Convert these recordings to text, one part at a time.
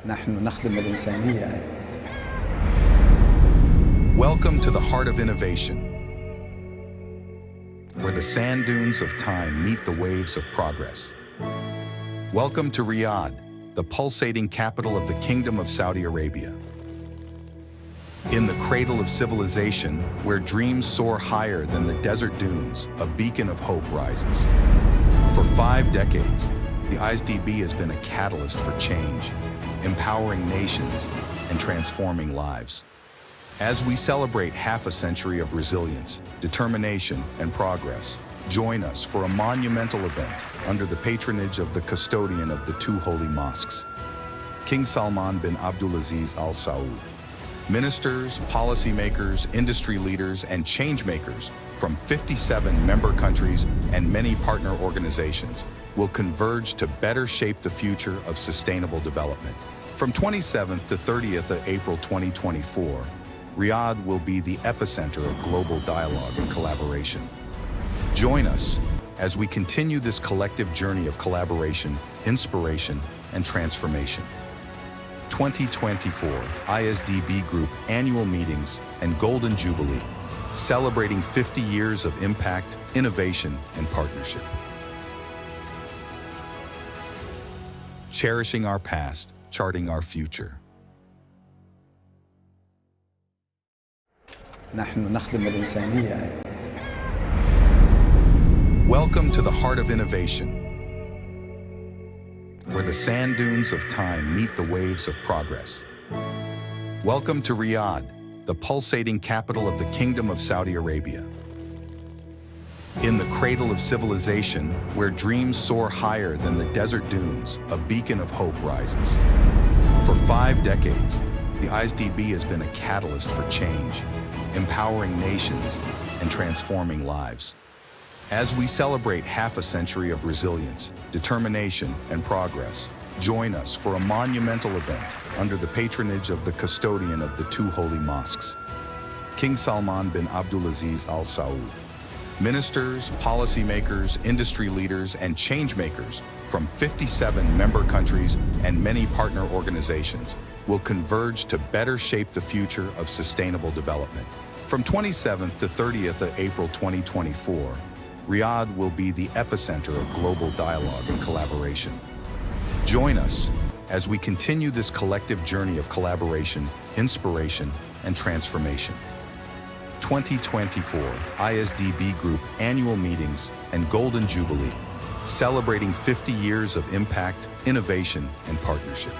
نحن نخدم الإنسانية. Welcome to the heart of innovation, where the sand dunes of time meet the waves of progress. Welcome to Riyadh, the pulsating capital of the Kingdom of Saudi Arabia. In the cradle of civilization, where dreams soar higher than the desert dunes, a beacon of hope rises. For 5 decades, the ISDB has been a catalyst for change, empowering nations and transforming lives. As we celebrate half a century of resilience, determination, and progress, join us for a monumental event under the patronage of the custodian of the 2 holy mosques, King Salman bin Abdulaziz Al Saud. Ministers, policymakers, industry leaders, and changemakers from 57 member countries and many partner organizations will converge to better shape the future of sustainable development. From 27th to 30th of April 2024, Riyadh will be the epicenter of global dialogue and collaboration. Join us as we continue this collective journey of collaboration, inspiration, and transformation. 2024 ISDB Group Annual Meetings and Golden Jubilee, celebrating 50 years of impact, innovation, and partnership. Cherishing our past, charting our future. نحن نخدم الإنسانية. Welcome to the heart of innovation, where the sand dunes of time meet the waves of progress. Welcome to Riyadh, the pulsating capital of the Kingdom of Saudi Arabia. In the cradle of civilization, where dreams soar higher than the desert dunes, a beacon of hope rises. For 5 decades, the ISDB has been a catalyst for change, empowering nations and transforming lives. As we celebrate half a century of resilience, determination, and progress, join us for a monumental event under the patronage of the custodian of the 2 holy mosques, King Salman bin Abdulaziz Al Saud. Ministers, policymakers, industry leaders, and changemakers from 57 member countries and many partner organizations will converge to better shape the future of sustainable development. From 27th to 30th of April 2024, Riyadh will be the epicenter of global dialogue and collaboration. Join us as we continue this collective journey of collaboration, inspiration, and transformation. 2024 ISDB Group Annual Meetings and Golden Jubilee, celebrating 50 years of impact, innovation, and partnership.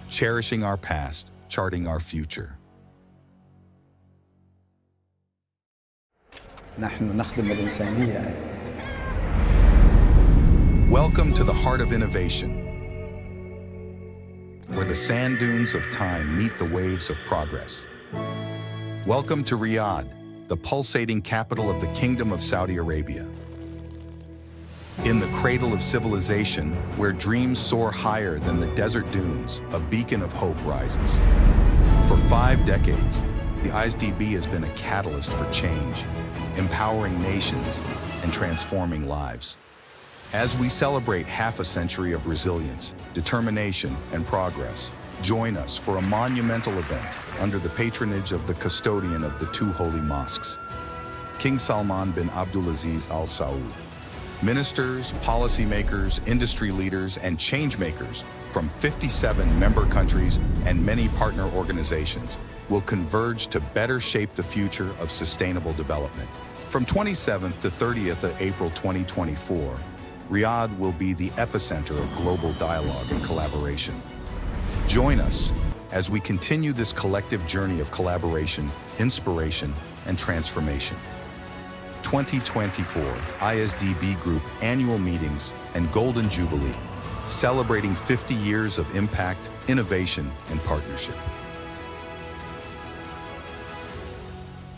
Cherishing our past, charting our future. نحن نخدم الإنسانية. Welcome to the heart of innovation, where the sand dunes of time meet the waves of progress. Welcome to Riyadh, the pulsating capital of the Kingdom of Saudi Arabia. In the cradle of civilization, where dreams soar higher than the desert dunes, a beacon of hope rises. For 5 decades, the ISDB has been a catalyst for change, empowering nations and transforming lives. As we celebrate half a century of resilience, determination, and progress, join us for a monumental event under the patronage of the custodian of the 2 holy mosques, King Salman bin Abdulaziz Al Saud. Ministers, policymakers, industry leaders, and changemakers from 57 member countries and many partner organizations will converge to better shape the future of sustainable development. From 27th to 30th of April 2024, Riyadh will be the epicenter of global dialogue and collaboration. Join us as we continue this collective journey of collaboration, inspiration, and transformation. 2024 ISDB Group Annual Meetings and Golden Jubilee, celebrating 50 years of impact, innovation, and partnership.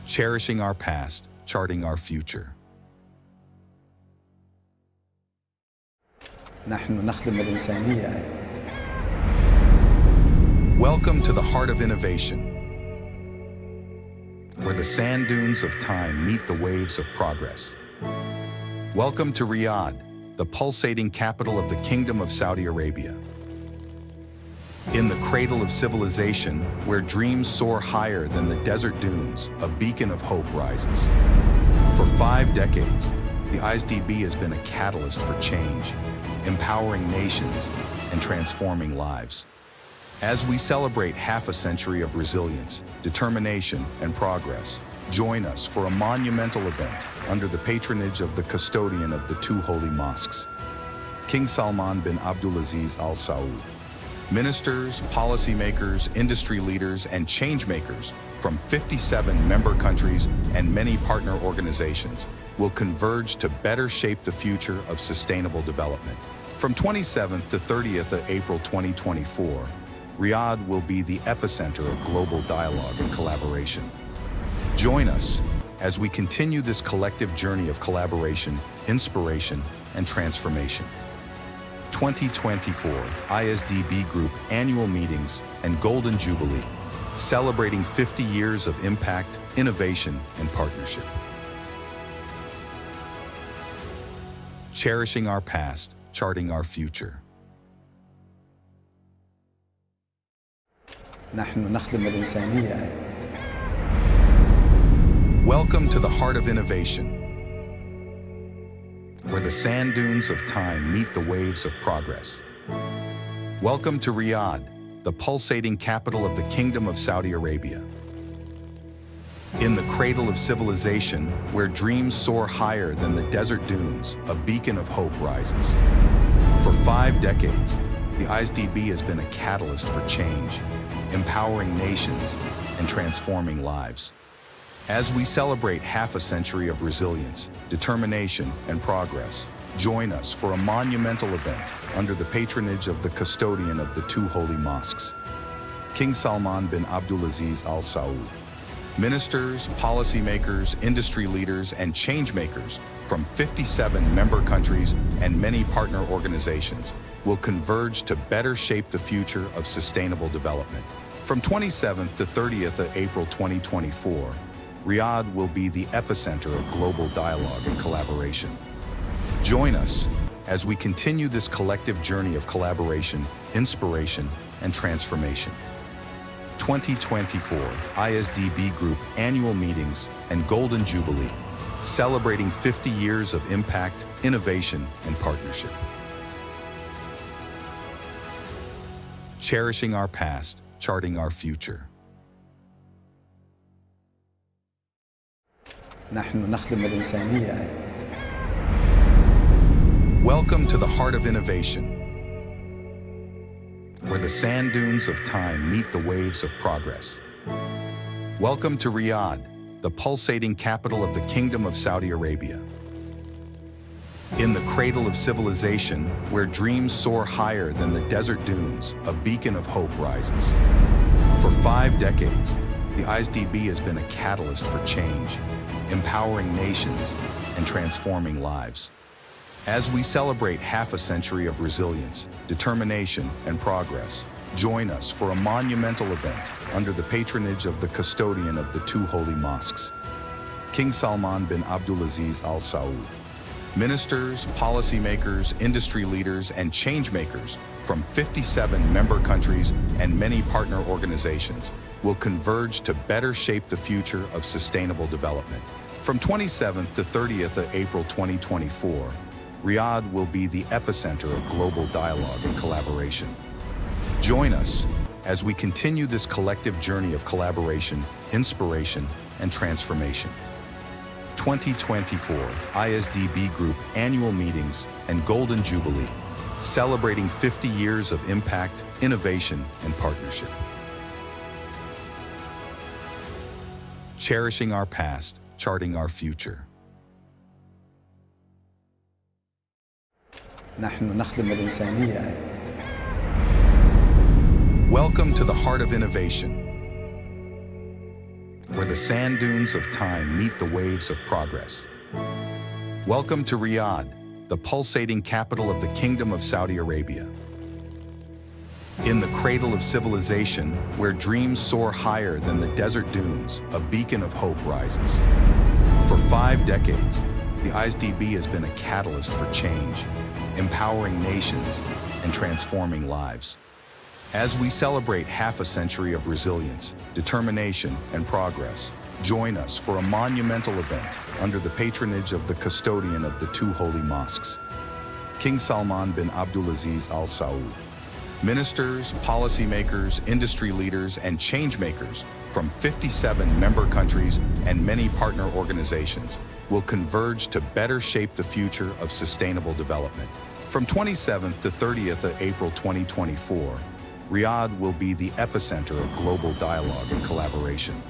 Cherishing our past, charting our future. نحن نخدم الإنسانية. Welcome to the heart of innovation, where the sand dunes of time meet the waves of progress. Welcome to Riyadh, the pulsating capital of the Kingdom of Saudi Arabia. In the cradle of civilization, where dreams soar higher than the desert dunes, a beacon of hope rises. For 5 decades, the ISDB has been a catalyst for change, empowering nations and transforming lives. As we celebrate half a century of resilience, determination, and progress, join us for a monumental event under the patronage of the custodian of the 2 holy mosques, King Salman bin Abdulaziz Al Saud. Ministers, policymakers, industry leaders, and changemakers from 57 member countries and many partner organizations will converge to better shape the future of sustainable development. From 27th to 30th of April 2024, Riyadh will be the epicenter of global dialogue and collaboration. Join us as we continue this collective journey of collaboration, inspiration, and transformation. 2024 ISDB Group Annual Meetings and Golden Jubilee, celebrating 50 years of impact, innovation, and partnership. Cherishing our past, charting our future. نحن نخدم الإنسانية. Welcome to the heart of innovation, where the sand dunes of time meet the waves of progress. Welcome to Riyadh, the pulsating capital of the Kingdom of Saudi Arabia. In the cradle of civilization, where dreams soar higher than the desert dunes, a beacon of hope rises. For 5 decades, the ISDB has been a catalyst for change, empowering nations and transforming lives. As we celebrate half a century of resilience, determination, and progress, join us for a monumental event under the patronage of the custodian of the 2 holy mosques, King Salman bin Abdulaziz Al Saud. Ministers, policymakers, industry leaders, and changemakers from 57 member countries and many partner organizations will converge to better shape the future of sustainable development. From 27th to 30th of April 2024, Riyadh will be the epicenter of global dialogue and collaboration. Join us as we continue this collective journey of collaboration, inspiration, and transformation. 2024 ISDB Group Annual Meetings and Golden Jubilee, celebrating 50 years of impact, innovation, and partnership. Cherishing our past, charting our future. نحن نخدم الإنسانية. Welcome to the heart of innovation, where the sand dunes of time meet the waves of progress. Welcome to Riyadh, the pulsating capital of the Kingdom of Saudi Arabia. In the cradle of civilization, where dreams soar higher than the desert dunes, a beacon of hope rises. For 5 decades, the ISDB has been a catalyst for change, empowering nations and transforming lives. As we celebrate half a century of resilience, determination, and progress, join us for a monumental event under the patronage of the custodian of the 2 holy mosques, King Salman bin Abdulaziz Al Saud. Ministers, policymakers, industry leaders, and changemakers from 57 member countries and many partner organizations will converge to better shape the future of sustainable development. From 27th to 30th of April 2024, Riyadh will be the epicenter of global dialogue and collaboration. Join us as we continue this collective journey of collaboration, inspiration, and transformation. 2024 ISDB Group Annual Meetings and Golden Jubilee, celebrating 50 years of impact, innovation, and partnership. Cherishing our past, charting our future. نحن نخدم الإنسانية. Welcome to the heart of innovation, where the sand dunes of time meet the waves of progress. Welcome to Riyadh, the pulsating capital of the Kingdom of Saudi Arabia. In the cradle of civilization, where dreams soar higher than the desert dunes, a beacon of hope rises. For 5 decades, the ISDB has been a catalyst for change, empowering nations and transforming lives. As we celebrate half a century of resilience, determination, and progress, join us for a monumental event under the patronage of the custodian of the two holy mosques, King Salman bin Abdulaziz Al Saud. Ministers, policymakers, industry leaders, and changemakers from 57 member countries and many partner organizations will converge to better shape the future of sustainable development. From 27th to 30th of April 2024, Riyadh will be the epicenter of global dialogue and collaboration.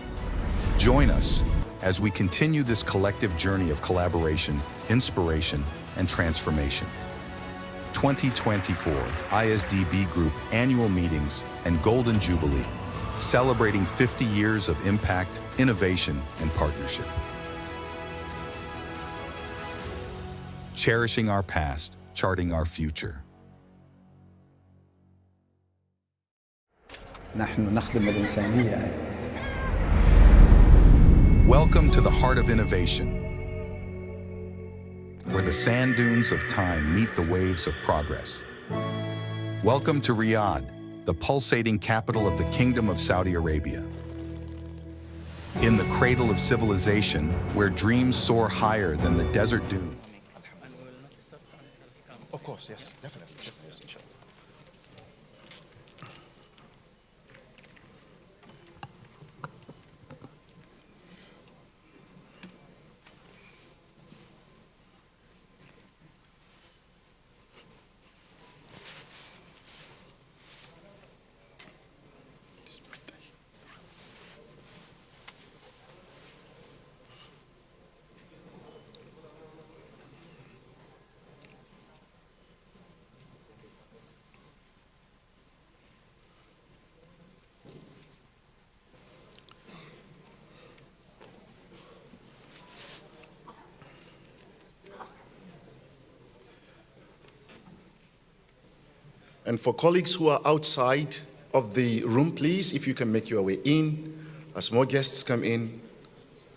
Join us as we continue this collective journey of collaboration, inspiration, and transformation. 2024 ISDB Group Annual Meetings and Golden Jubilee, celebrating 50 years of impact, innovation, and partnership. Cherishing our past, charting our future. نحن نخدم الإنسانية. Welcome to the heart of innovation, where the sand dunes of time meet the waves of progress. Welcome to Riyadh, the pulsating capital of the Kingdom of Saudi Arabia. In the cradle of civilization, where dreams soar higher than the desert dune. Of course, yes, definitely. Yes, inshallah. And for colleagues who are outside of the room, please, if you can make your way in as more guests come in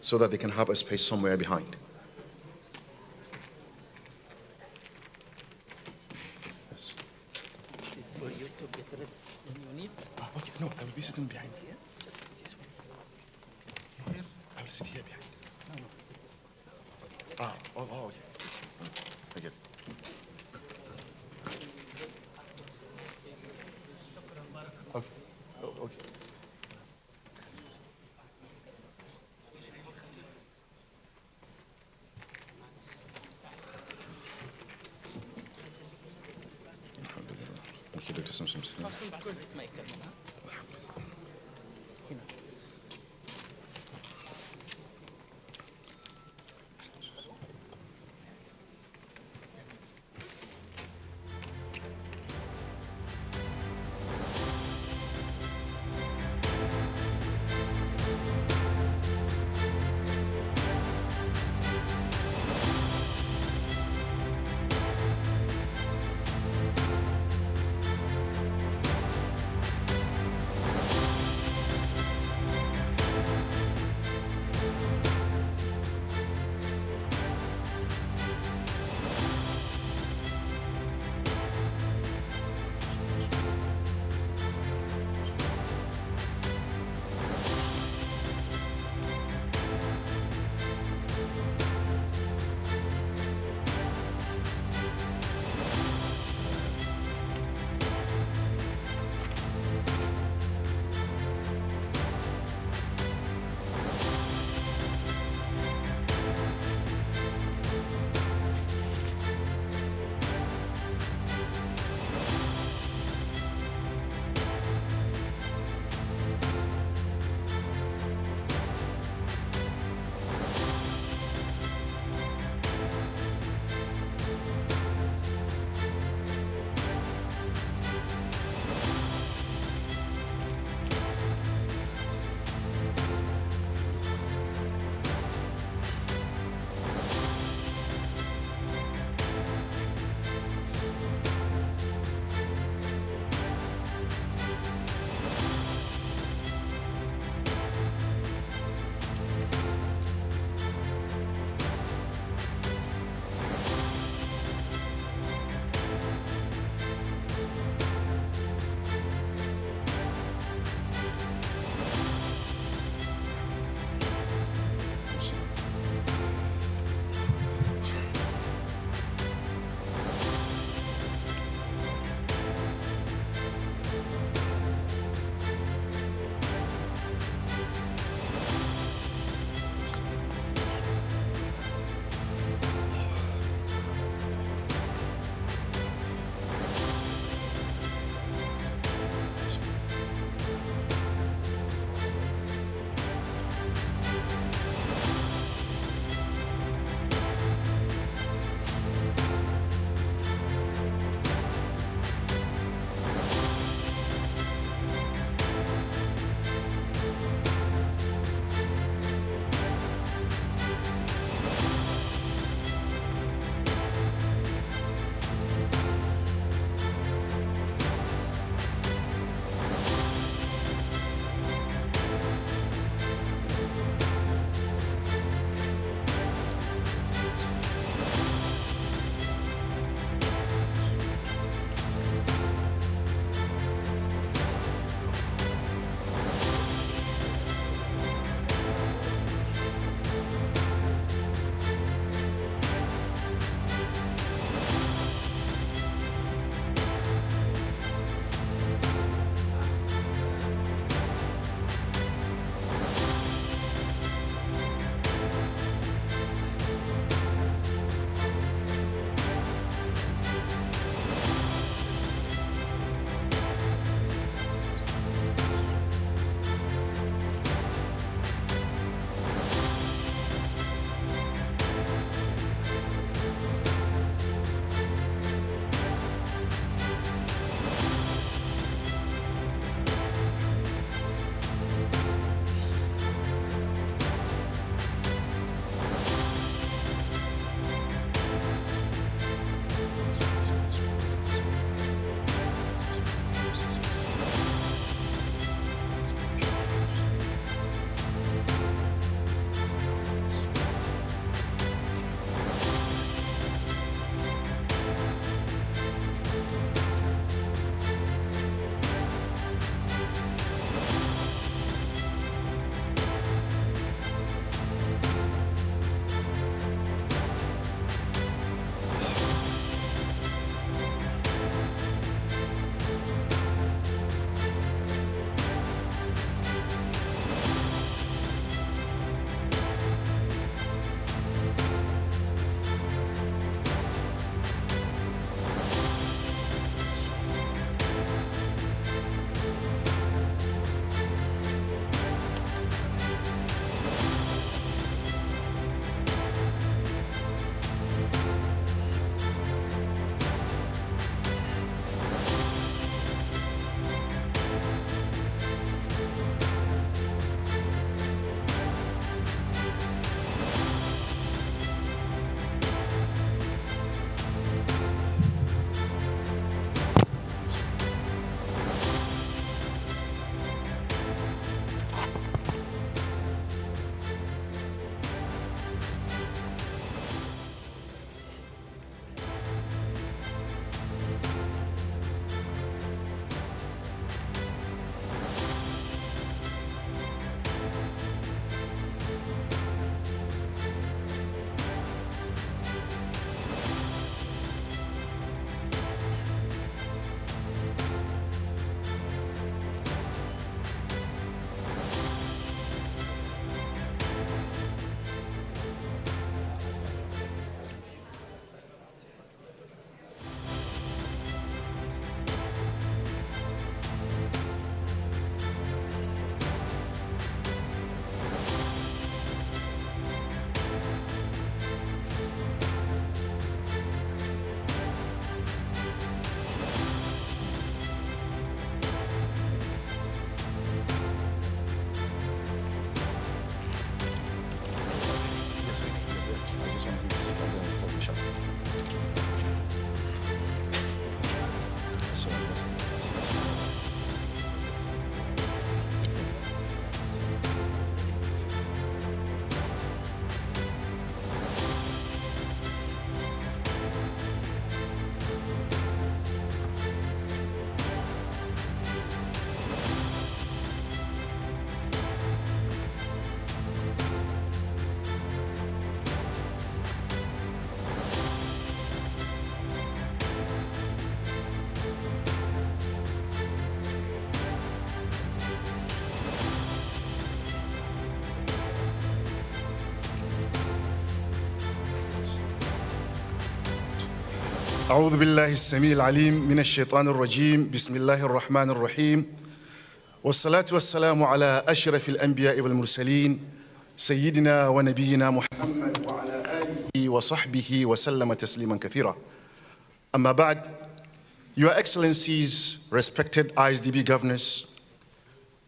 so that they can have a space somewhere behind. Yes. It's for you to get rest when you need. Okay, no, I will be sitting behind here. Just this way. I will sit here behind. Okay. I get it. Okay. Okay. Alhamdulillah. Okay, Dr. Samson. اسمع الكلمة. هنا. أعوذ بالله السميع العليم من الشيطان الرجيم بسم الله الرحمن الرحيم والصلاة والسلام على أشرف الأنبياء والمرسلين سيدنا ونبينا محمد وعلى آله وصحبه وسلم تسليما كثيرا. أما بعد, Your Excellencies, respected ISDB governors,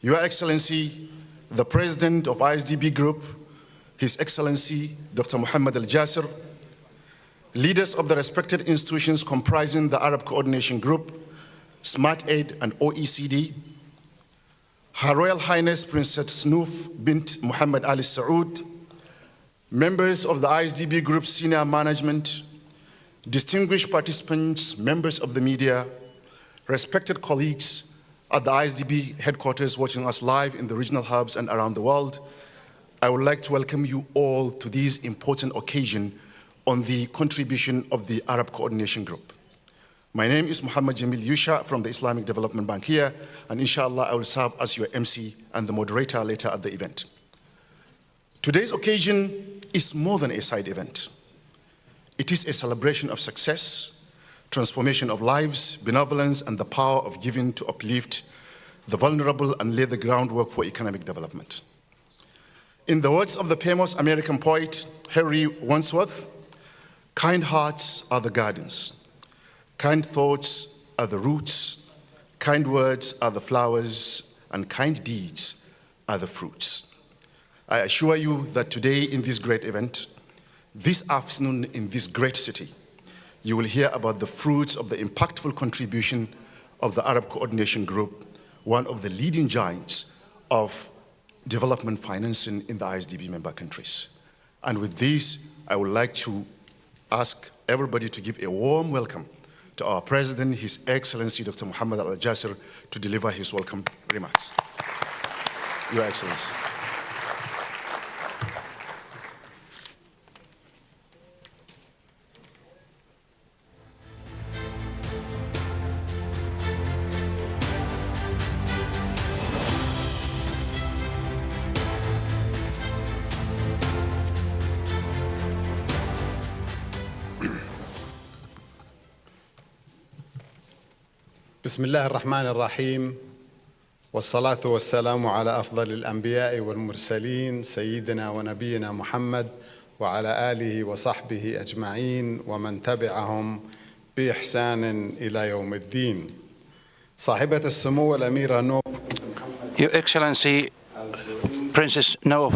Your Excellency, the President of ISDB Group, His Excellency Dr. Muhammad Al-Jasir, leaders of the respected institutions comprising the Arab Coordination Group, SmartAid and OECD, Her Royal Highness Princess Noof bint Muhammad Ali Saud, members of the ISDB Group senior management, distinguished participants, members of the media, respected colleagues at the ISDB headquarters watching us live in the regional hubs and around the world, I would like to welcome you all to this important occasion on the contribution of the Arab Coordination Group. My name is Muhammad Jamil Yusha from the Islamic Development Bank here, and inshallah I will serve as your MC and the moderator later at the event. Today's occasion is more than a side event. It is a celebration of success, transformation of lives, benevolence, and the power of giving to uplift the vulnerable and lay the groundwork for economic development. In the words of the famous American poet Henry Wadsworth, kind hearts are the gardens, kind thoughts are the roots, kind words are the flowers, and kind deeds are the fruits. I assure you that today in this great event, this afternoon in this great city, you will hear about the fruits of the impactful contribution of the Arab Coordination Group, one of the leading giants of development financing in the ISDB member countries. And with this, I would like to ask everybody to give a warm welcome to our President, His Excellency Dr. Muhammad Al-Jasir, to deliver his welcome remarks. Your Excellency. بسم الله الرحمن الرحيم والصلاة والسلام على أفضل الأنبياء والمرسلين سيدنا ونبينا محمد وعلى آله وصحبه أجمعين ومن تبعهم بإحسان إلى يوم الدين. صاحبة السمو الأميرة نوف. Your Excellency, Princess Noof,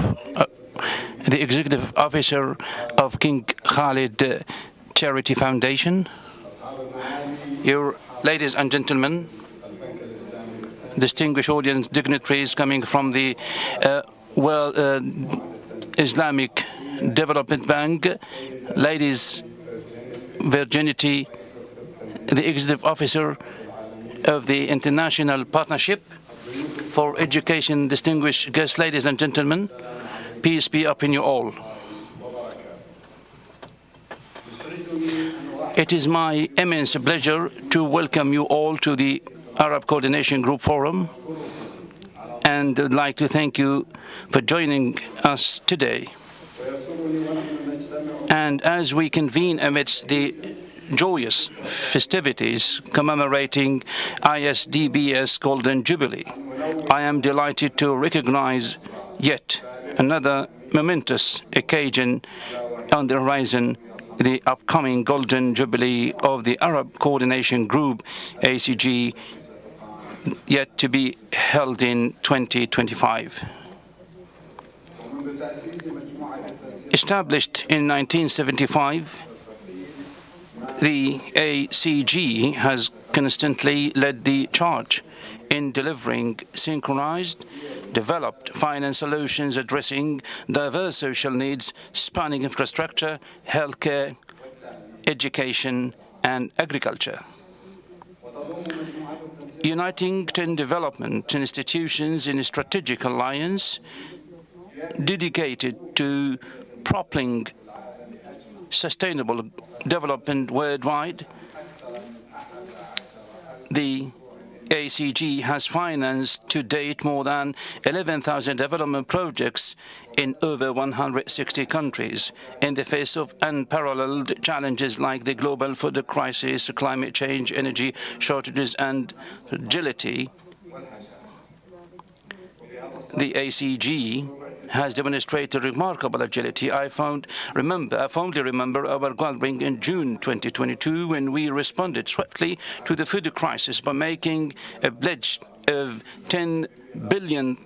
the Executive Officer of King Khalid Charity Foundation, your ladies and gentlemen, distinguished audience, dignitaries coming from the Islamic Development Bank, ladies, Virginity, the Executive Officer of the International Partnership for Education, distinguished guests, ladies and gentlemen, peace be upon you all. It is my immense pleasure to welcome you all to the Arab Coordination Group Forum, and I'd like to thank you for joining us today. And as we convene amidst the joyous festivities commemorating ISDB's Golden Jubilee, I am delighted to recognize yet another momentous occasion on the horizon, the upcoming Golden Jubilee of the Arab Coordination Group, ACG, yet to be held in 2025. Established in 1975, the ACG has constantly led the charge in delivering synchronized, developed finance solutions addressing diverse social needs spanning infrastructure, healthcare, education, and agriculture. Uniting 10 development institutions in a strategic alliance dedicated to propelling sustainable development worldwide, the ACG has financed to date more than 11,000 development projects in over 160 countries in the face of unparalleled challenges like the global food crisis, climate change, energy shortages, and fragility. The ACG has demonstrated remarkable agility. I fondly remember our gathering in June 2022 when we responded swiftly to the food crisis by making a pledge of $10 billion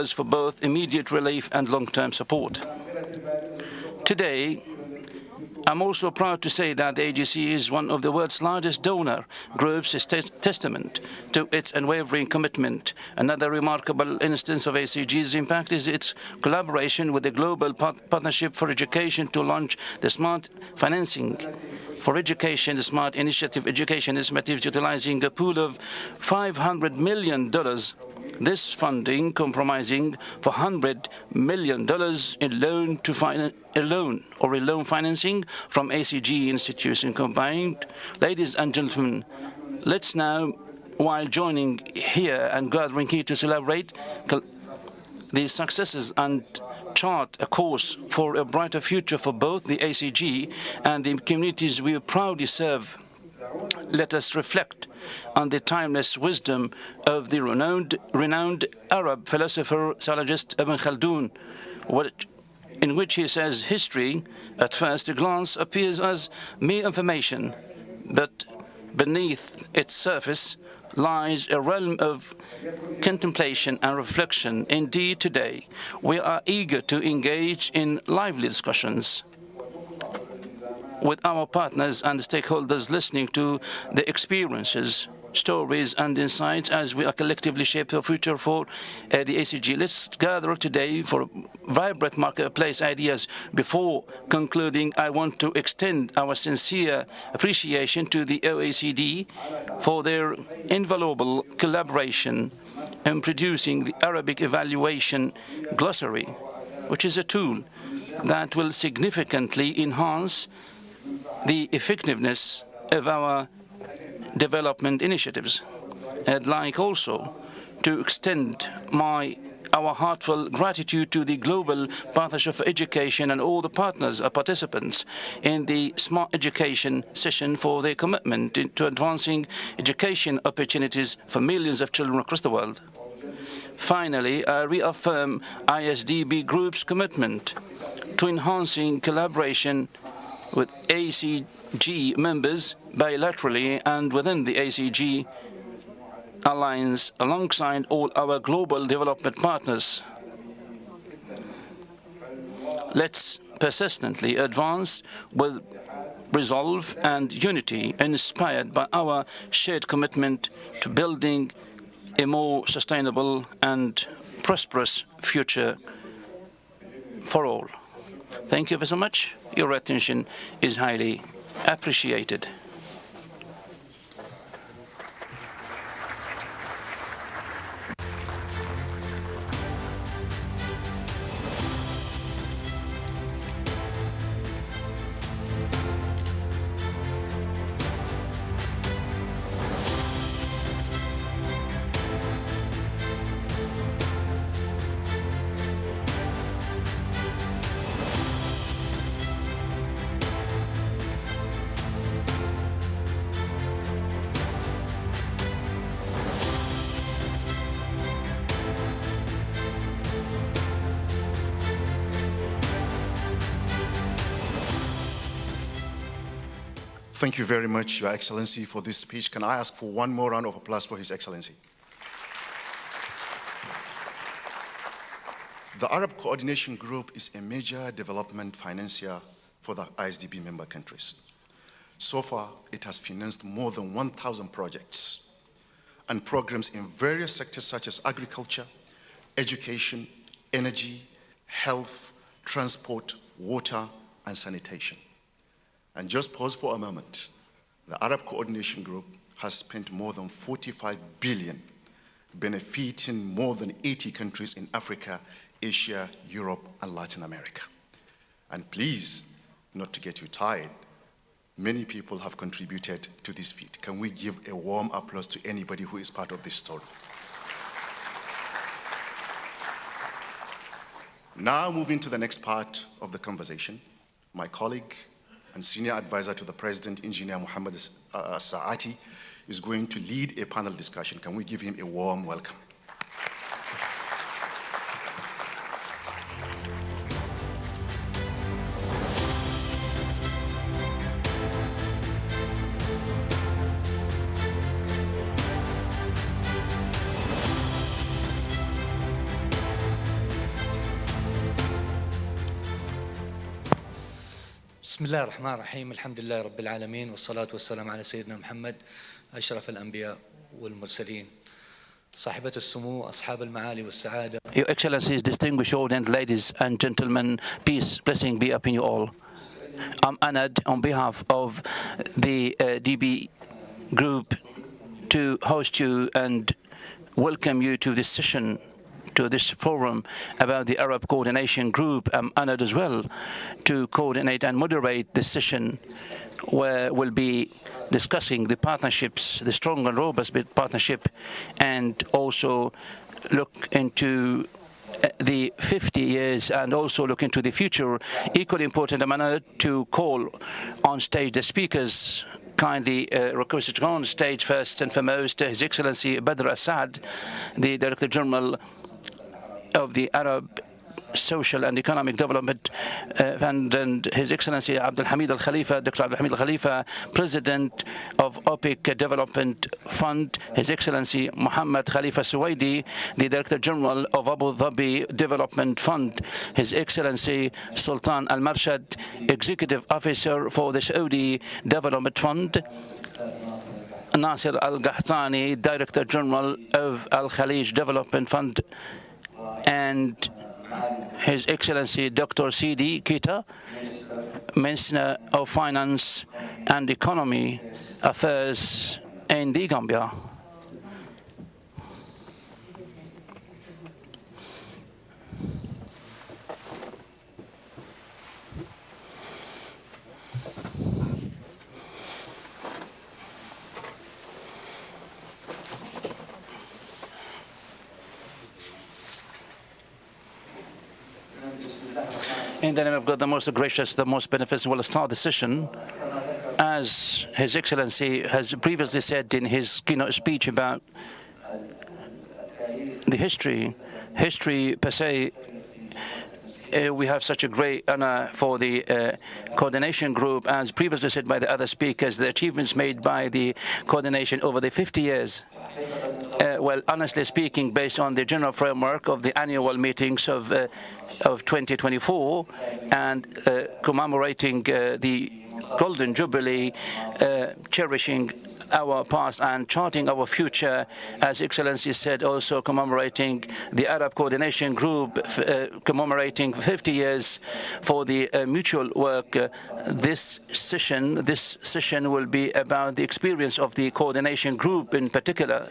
for both immediate relief and long-term support. Today, I'm also proud to say that the AGC is one of the world's largest donor groups, a testament to its unwavering commitment. Another remarkable instance of ACG's impact is its collaboration with the Global Partnership for Education to launch the Smart Financing for Education, the Smart Initiative Education Initiative, utilizing a pool of $500 million. This funding comprising $400 million in loan financing from ACG institutions combined. Ladies and gentlemen, let's now, while joining here and gathering here to celebrate these successes and chart a course for a brighter future for both the ACG and the communities we proudly serve, let us reflect on the timeless wisdom of the renowned Arab philosopher Salafist Ibn Khaldun, in which he says history, at first glance, appears as mere information, but beneath its surface lies a realm of contemplation and reflection. Indeed, today, we are eager to engage in lively discussions with our partners and stakeholders, listening to the experiences, stories, and insights as we are collectively shape the future for the ACG. Let's gather today for vibrant marketplace ideas. Before concluding, I want to extend our sincere appreciation to the OECD for their invaluable collaboration in producing the Arabic Evaluation Glossary, which is a tool that will significantly enhance the effectiveness of our development initiatives. I'd like also to extend our heartfelt gratitude to the Global Partnership for Education and all the partners or participants in the Smart Education session for their commitment to advancing education opportunities for millions of children across the world. Finally, I reaffirm ISDB Group's commitment to enhancing collaboration with ACG members bilaterally and within the ACG alliance alongside all our global development partners. Let's persistently advance with resolve and unity, inspired by our shared commitment to building a more sustainable and prosperous future for all. Thank you very much. Your attention is highly appreciated. Thank you very much, Your Excellency, for this speech. Can I ask for one more round of applause for His Excellency? The Arab Coordination Group is a major development financier for the ISDB member countries. So far, it has financed more than 1,000 projects and programs in various sectors such as agriculture, education, energy, health, transport, water, and sanitation. And just pause for a moment. The Arab Coordination Group has spent more than 45 billion, benefiting more than 80 countries in Africa, Asia, Europe, and Latin America. And please, not to get you tired, Many people have contributed to this feat. Can we give a warm applause to anybody who is part of this story? Now moving to the next part of the conversation, my colleague and senior advisor to the President, Engineer Muhammad Saati, is going to lead a panel discussion. Can we give him a warm welcome? بسم الله الرحمن الرحيم الحمد لله رب العالمين والصلاة والسلام على سيدنا محمد أشرف الأنبياء والمرسلين صاحبة السمو أصحاب المعالي والسعادة. Your Excellencies, distinguished audience, ladies and gentlemen, peace, blessing be upon you all. I'm honored on behalf of the DB group to host you and welcome you to this session, to this forum about the Arab Coordination Group. I'm honored as well to coordinate and moderate this session where we'll be discussing the partnerships, the strong and robust partnership, and also look into the 50 years and also look into the future. Equally important, I'm honored to call on stage the speakers. Kindly requested to go on stage first and foremost His Excellency Badr Assad, the Director General of the Arab Social and Economic Development Fund, and His Excellency Abdul Hamid Al Khalifa, Dr. Abdul Hamid Al Khalifa, President of OPEC Development Fund, His Excellency Muhammad Khalifa Suwaidi, the Director General of Abu Dhabi Development Fund, His Excellency Sultan Al Marshad, Executive Officer for the Saudi Development Fund, Nasir Al Qahtani, Director General of Al Khalij Development Fund, and His Excellency Dr. Sidi Kita, Minister of Finance and Economy Affairs in the Gambia. In the name of God, the most gracious, the most beneficent, will start the session. As His Excellency has previously said in his keynote speech about the history per se, we have such a great honor for the coordination group, as previously said by the other speakers, the achievements made by the coordination over the 50 years. Well, honestly speaking, based on the general framework of the annual meetings of 2024 and commemorating the Golden Jubilee, cherishing our past and charting our future, as Excellency said, also commemorating the Arab Coordination Group, commemorating 50 years for the mutual work. This session will be about the experience of the coordination group in particular,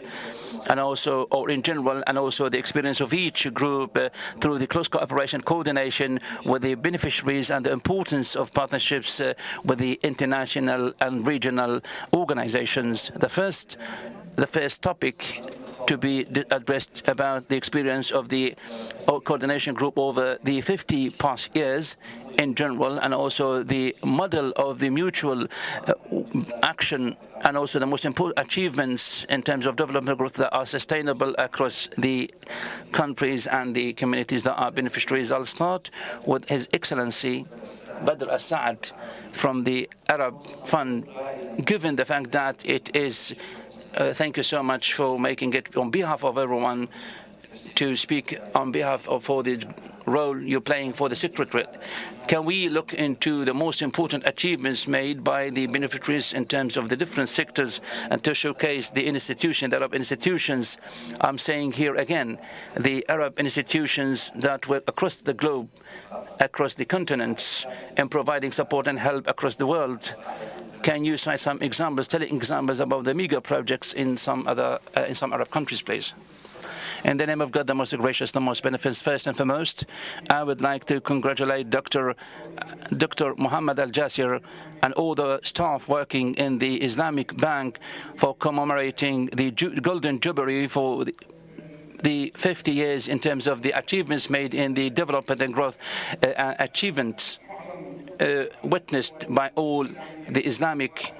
and also, or in general, and also the experience of each group through the close cooperation, coordination with the beneficiaries, and the importance of partnerships with the international and regional organizations. The first topic to be addressed about the experience of the coordination group over the 50 past years in general, and also the model of the mutual action, and also the most important achievements in terms of development growth that are sustainable across the countries and the communities that are beneficiaries. I'll start with His Excellency Badr Assad from the Arab Fund, given the fact that it is, thank you so much for making it on behalf of everyone to speak on behalf of for the role you're playing for the Secretariat. Can we look into the most important achievements made by the beneficiaries in terms of the different sectors, and to showcase the Arab institutions? I'm saying here again, the Arab institutions that were across the globe, across the continents, in providing support and help across the world. Can you cite some examples, telling examples about the mega projects in some Arab countries, please? In the name of God, the most gracious, the most beneficent, first and foremost, I would like to congratulate Dr. Mohammed Al-Jasir and all the staff working in the Islamic Bank for commemorating the Golden Jubilee for the 50 years in terms of the achievements made in the development and growth achievements witnessed by all the Islamic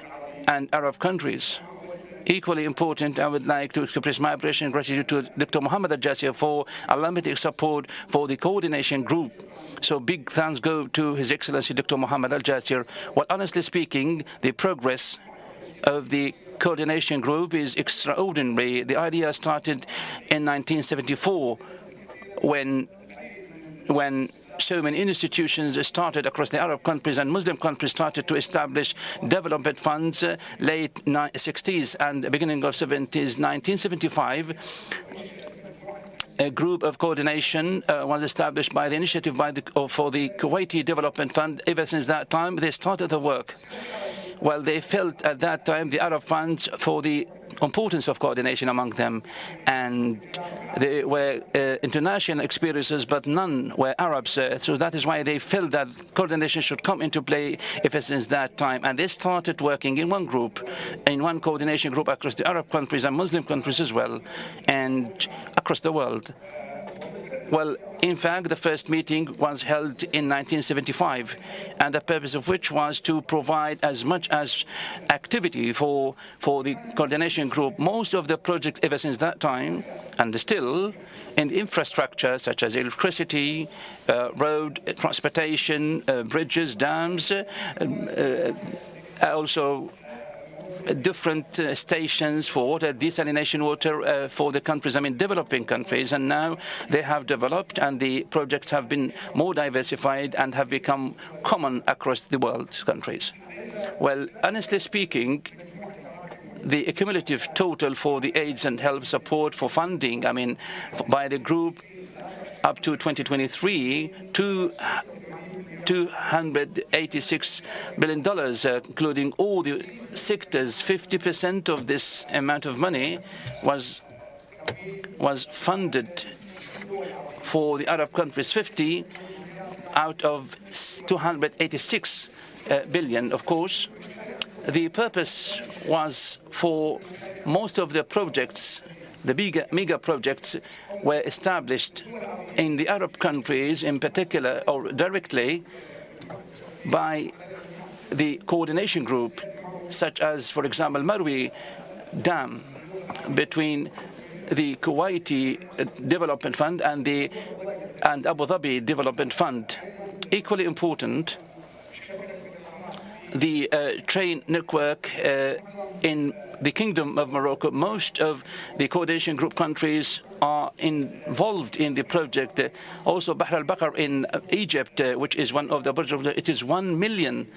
and Arab countries. Equally important, I would like to express my appreciation and gratitude to Dr. Mohammed Al-Jasir for unlimited support for the coordination group. So big thanks go to His Excellency Dr. Mohammed Al-Jasir. Well, honestly speaking, the progress of the coordination group is extraordinary. The idea started in 1974 when so many institutions started across the Arab countries and Muslim countries started to establish development funds late 60s and beginning of 70s. 1975, a group of coordination was established by the initiative for the Kuwaiti Development Fund. Ever since that time, they started the work. Well, they felt at that time the Arab funds for the importance of coordination among them, and there were international experiences, but none were Arabs. So that is why they felt that coordination should come into play ever since that time. And they started working in one group, in one coordination group across the Arab countries and Muslim countries as well, and across the world. Well, in fact, the first meeting was held in 1975, and the purpose of which was to provide as much as activity for the coordination group. Most of the projects ever since that time, and still, in infrastructure such as electricity, road, transportation, bridges, dams, also different stations for water, desalination water for the countries, developing countries. And now they have developed and the projects have been more diversified and have become common across the world countries. Well, honestly speaking, the cumulative total for the AIDS and help support for funding, by the group up to 2023, $286 billion, including all the sectors. 50% of this amount of money was funded for the Arab countries, 50 out of 286 billion, of course. The purpose was for most of the projects, the mega projects were established in the Arab countries in particular or directly by the coordination group, such as, for example, Marwi Dam between the Kuwaiti Development Fund and Abu Dhabi Development Fund. Equally important, the train network in the Kingdom of Morocco. Most of the coordination group countries are involved in the project. Also, Bahr al-Bakr in Egypt, which is one of the projects, it is $1 billion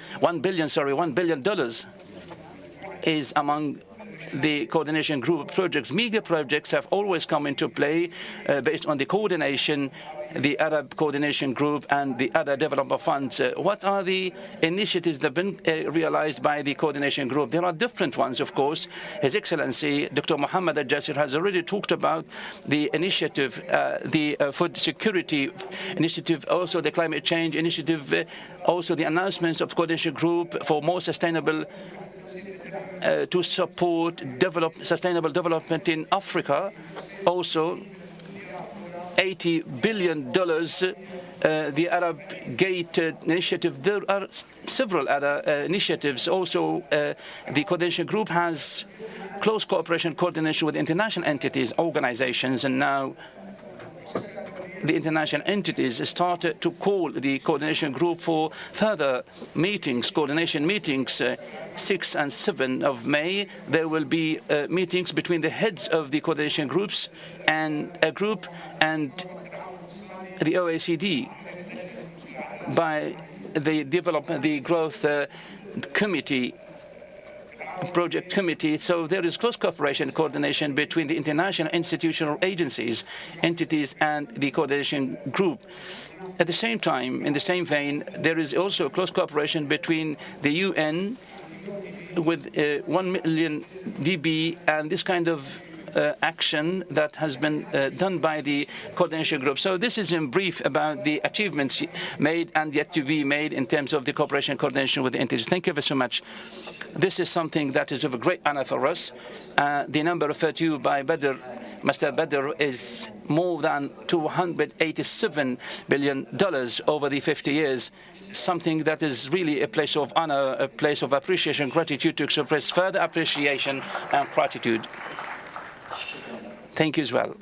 is among the coordination group projects. Mega projects have always come into play based on the coordination, the Arab Coordination Group and the other development funds. What are the initiatives that have been realized by the coordination group? There are different ones, of course. His Excellency Dr. Mohammed Al-Jasir has already talked about the initiative, the food security initiative, also the climate change initiative, also the announcements of coordination group for more sustainable to support sustainable development in Africa. Also, $80 billion, the Arab Gate initiative. There are several other initiatives. Also, the coordination group has close cooperation, coordination with international entities, organizations, and now the international entities started to call the coordination group for further meetings, coordination meetings. 6 and 7 of May, there will be meetings between the heads of the coordination groups and the OECD by the development, the growth committee, project committee. So there is close cooperation and coordination between the international institutional agencies, entities, and the coordination group. At the same time, in the same vein, there is also close cooperation between the UN with 1 million DB and this kind of action that has been done by the coordination group. So this is in brief about the achievements made and yet to be made in terms of the cooperation and coordination with the entities. Thank you very so much. This is something that is of a great honor for us. The number referred to you by Mr. Badr is more than $287 billion over the 50 years, something that is really a place of honor, a place of appreciation, gratitude, to express further appreciation and gratitude. Thank you as well.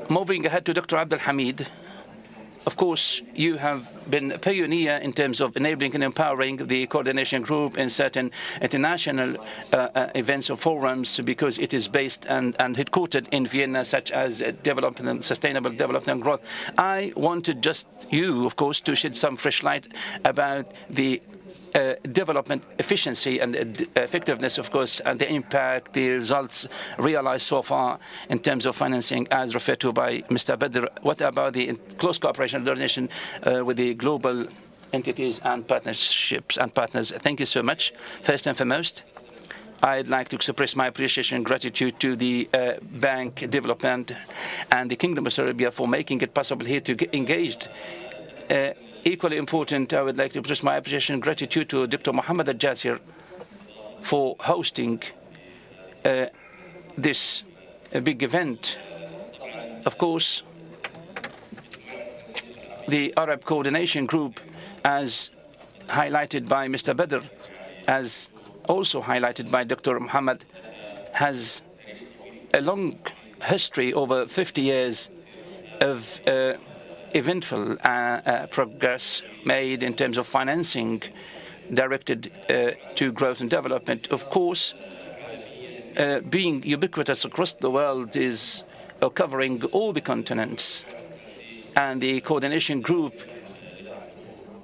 Moving ahead to Dr. Abdul Hamid. Of course, you have been a pioneer in terms of enabling and empowering the coordination group in certain international events or forums, because it is based and headquartered in Vienna, such as development, sustainable development and growth. I wanted just you, of course, to shed some fresh light about the development efficiency and effectiveness, of course, and the impact, the results realized so far in terms of financing, as referred to by Mr. Badr. What about the close cooperation and coordination with the global entities and partnerships and partners? Thank you so much. First and foremost, I'd like to express my appreciation and gratitude to the Bank Development and the Kingdom of Saudi Arabia for making it possible here to get engaged. Equally important, I would like to express my appreciation and gratitude to Dr. Mohammed Al-Jasir for hosting this big event. Of course, the Arab Coordination Group, as highlighted by Mr. Badr, as also highlighted by Dr. Mohammed, has a long history, over 50 years of eventful progress made in terms of financing directed to growth and development. Of course, being ubiquitous across the world is covering all the continents, and the coordination group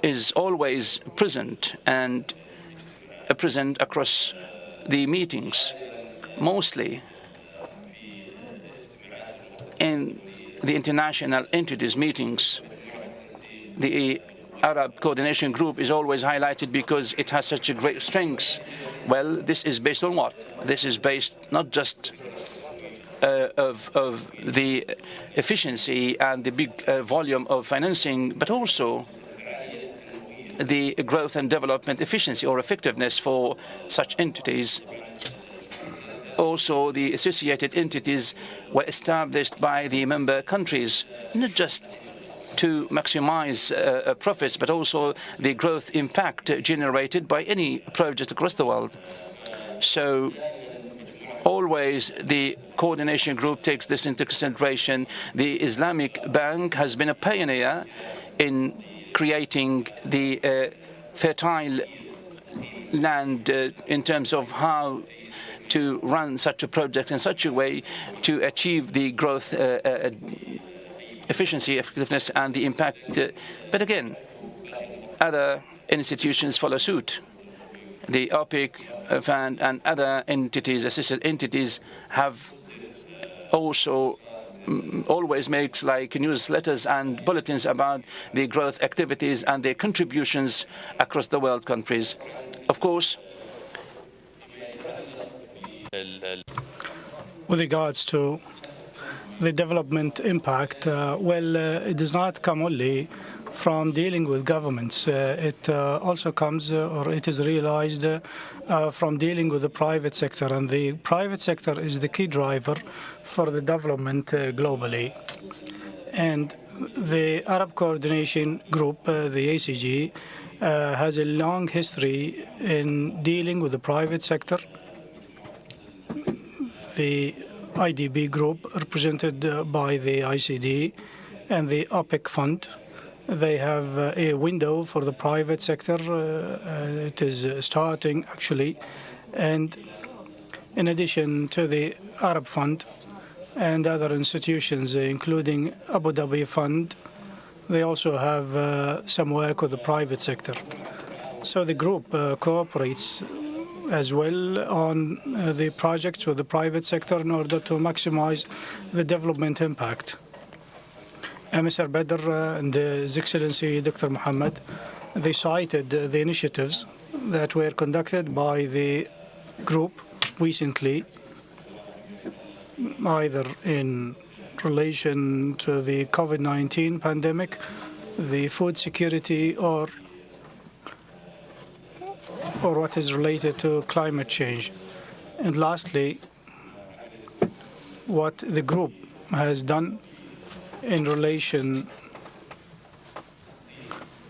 is always present and present across the meetings, mostly in the international entities meetings. The Arab Coordination Group is always highlighted because it has such a great strength. Well, this is based on what? This is based not just of the efficiency and the big volume of financing, but also the growth and development efficiency or effectiveness for such entities. Also, the associated entities were established by the member countries, not just to maximize profits, but also the growth impact generated by any project across the world. So always the coordination group takes this into consideration. The Islamic Bank has been a pioneer in creating the fertile land in terms of how to run such a project in such a way to achieve the growth, efficiency, effectiveness, and the impact. But again, other institutions follow suit. The OPIC Fund and other entities, assisted entities, have also always makes like newsletters and bulletins about the growth activities and their contributions across the world countries. Of course, with regards to the development impact, it does not come only from dealing with governments. It also comes, or it is realized, from dealing with the private sector. And the private sector is the key driver for the development globally. And the Arab Coordination Group, the ACG, has a long history in dealing with the private sector. The IDB group, represented by the ICD and the OPIC Fund, they have a window for the private sector. It is starting, actually. And in addition to the Arab Fund and other institutions, including Abu Dhabi Fund, they also have some work with the private sector. So the group cooperates as well on the projects with the private sector in order to maximize the development impact. Mr. Badr and His Excellency Dr. Mohammed, they cited the initiatives that were conducted by the group recently either in relation to the COVID-19 pandemic, the food security, or what is related to climate change. And lastly, what the group has done in relation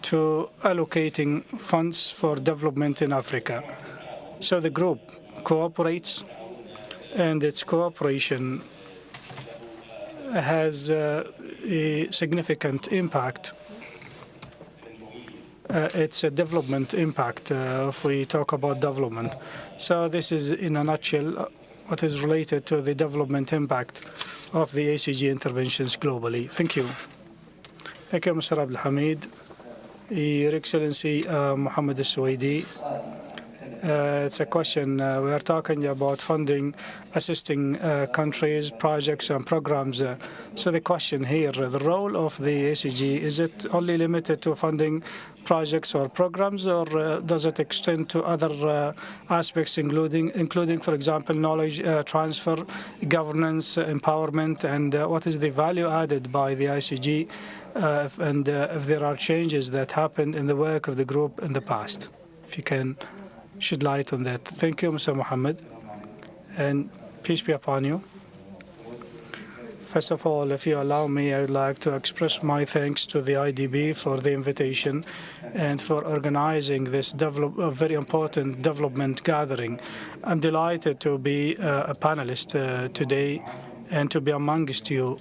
to allocating funds for development in Africa. So the group cooperates, and its cooperation has a significant impact. It's a development impact if we talk about development. So this is, in a nutshell, what is related to the development impact of the ACG interventions globally. Thank you. Thank you, Mr. Abdul Hamid. Your Excellency Mohammed Al-Suwaidi. It's a question. We are talking about funding, assisting countries, projects, and programs. So the question here, the role of the ACG, is it only limited to funding projects or programs, or does it extend to other aspects, including, for example, knowledge transfer, governance, empowerment, and what is the value added by the ICG, and if there are changes that happened in the work of the group in the past? If you can shed light on that. Thank you, Mr. Mohammed, and peace be upon you. First of all, if you allow me, I would like to express my thanks to the IDB for the invitation and for organizing this very important development gathering. I'm delighted to be a panelist today and to be amongst you.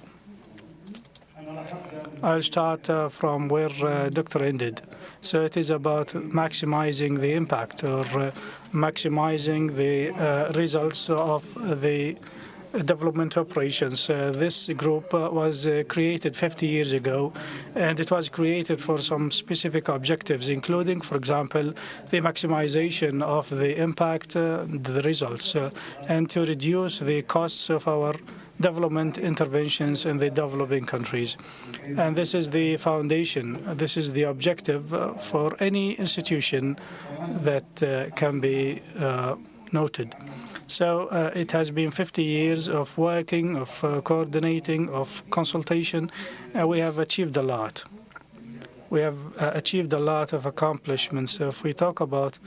I'll start from where Dr. ended. So it is about maximizing the impact, or maximizing the results of the development operations. This group was created 50 years ago, and it was created for some specific objectives, including, for example, the maximization of the impact, the results, and to reduce the costs of our development interventions in the developing countries. And this is the foundation, this is the objective for any institution that can be noted. So it has been 50 years of working, of coordinating, of consultation, and we have achieved a lot. We have achieved a lot of accomplishments. If we talk about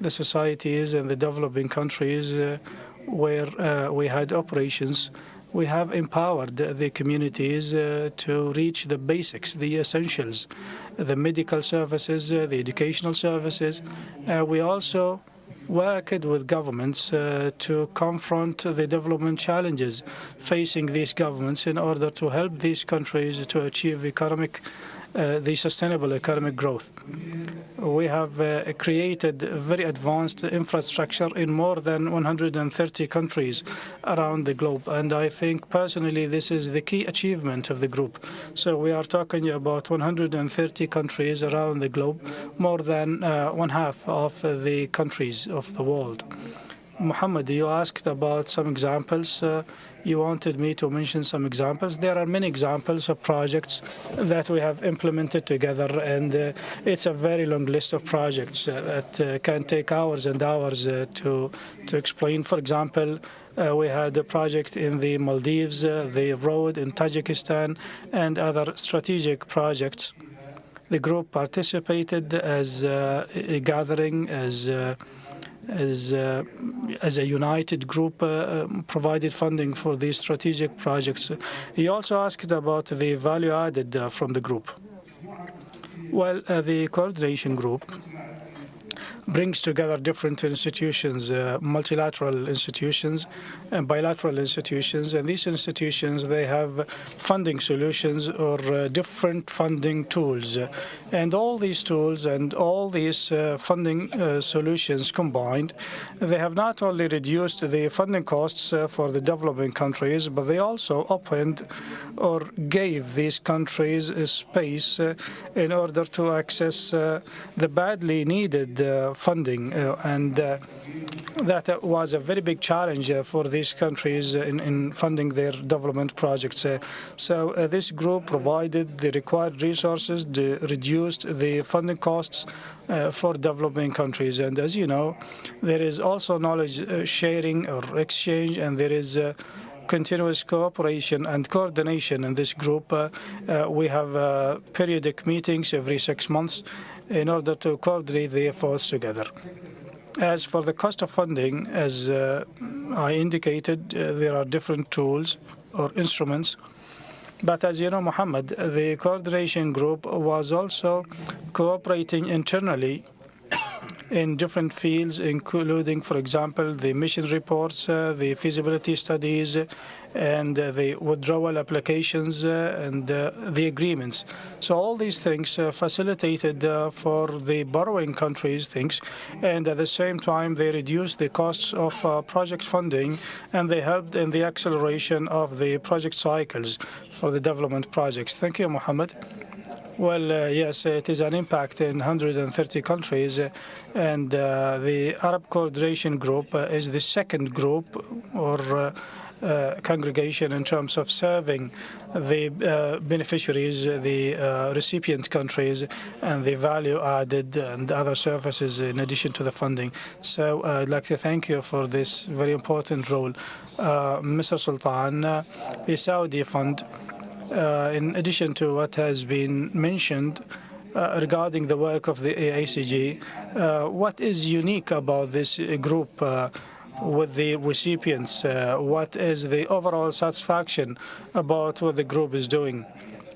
the societies and the developing countries where we had operations, we have empowered the communities to reach the basics, the essentials, the medical services, the educational services. We also worked with governments to confront the development challenges facing these governments in order to help these countries to achieve the sustainable economic growth. We have created very advanced infrastructure in more than 130 countries around the globe, and I think personally this is the key achievement of the group. So we are talking about 130 countries around the globe, more than one half of the countries of the world. Mohammed, you asked about some examples. You wanted me to mention some examples. There are many examples of projects that we have implemented together, and it's a very long list of projects that can take hours and hours to explain. For example, we had a project in the Maldives, the road in Tajikistan, and other strategic projects. The group participated as a gathering, as a united group, provided funding for these strategic projects. He also asked about the value added from the group. Well, the coordination group brings together different institutions, multilateral institutions and bilateral institutions, and these institutions, they have funding solutions or different funding tools. And all these tools and all these funding solutions combined, they have not only reduced the funding costs for the developing countries, but they also opened or gave these countries a space in order to access the badly needed funding, and that was a very big challenge for these countries in funding their development projects. So this group provided the required resources, reduced the funding costs for developing countries. And as you know, there is also knowledge sharing or exchange, and there is continuous cooperation and coordination in this group. We have periodic meetings every 6 months in order to coordinate the efforts together. As for the cost of funding, as I indicated, there are different tools or instruments. But as you know, Mohammed, the coordination group was also cooperating internally in different fields, including, for example, the mission reports, the feasibility studies, and the withdrawal applications and the agreements. So all these things facilitated for the borrowing countries things, and at the same time they reduced the costs of project funding, and they helped in the acceleration of the project cycles for the development projects. Thank you, Mohammed. Well, yes, it is an impact in 130 countries, and the Arab Coordination Group is the second group or congregation in terms of serving the beneficiaries, the recipient countries, and the value added and other services in addition to the funding. So I'd like to thank you for this very important role. Mr. Sultan, the Saudi Fund, in addition to what has been mentioned regarding the work of the AICG, what is unique about this group with the recipients? What is the overall satisfaction about what the group is doing?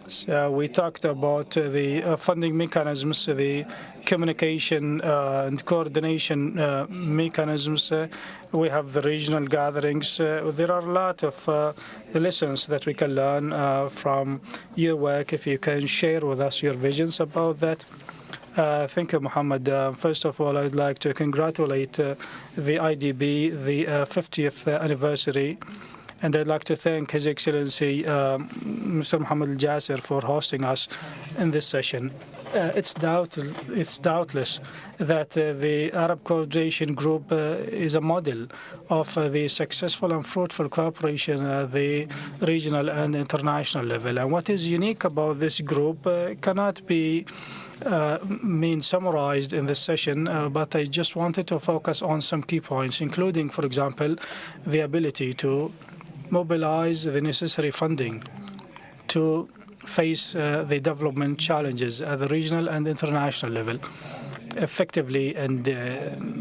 So we talked about the funding mechanisms, the communication and coordination mechanisms. We have the regional gatherings. There are a lot of lessons that we can learn from your work. If you can share with us your visions about that. Thank you, Mohammed. First of all, I'd like to congratulate the IDB, the 50th anniversary. And I'd like to thank His Excellency Mr. Mohammed Al-Jasir for hosting us in this session. It's doubtless that the Arab Coordination Group is a model of the successful and fruitful cooperation at the regional and international level. And what is unique about this group cannot be summarized in this session, but I just wanted to focus on some key points, including, for example, the ability to mobilize the necessary funding to face the development challenges at the regional and international level effectively and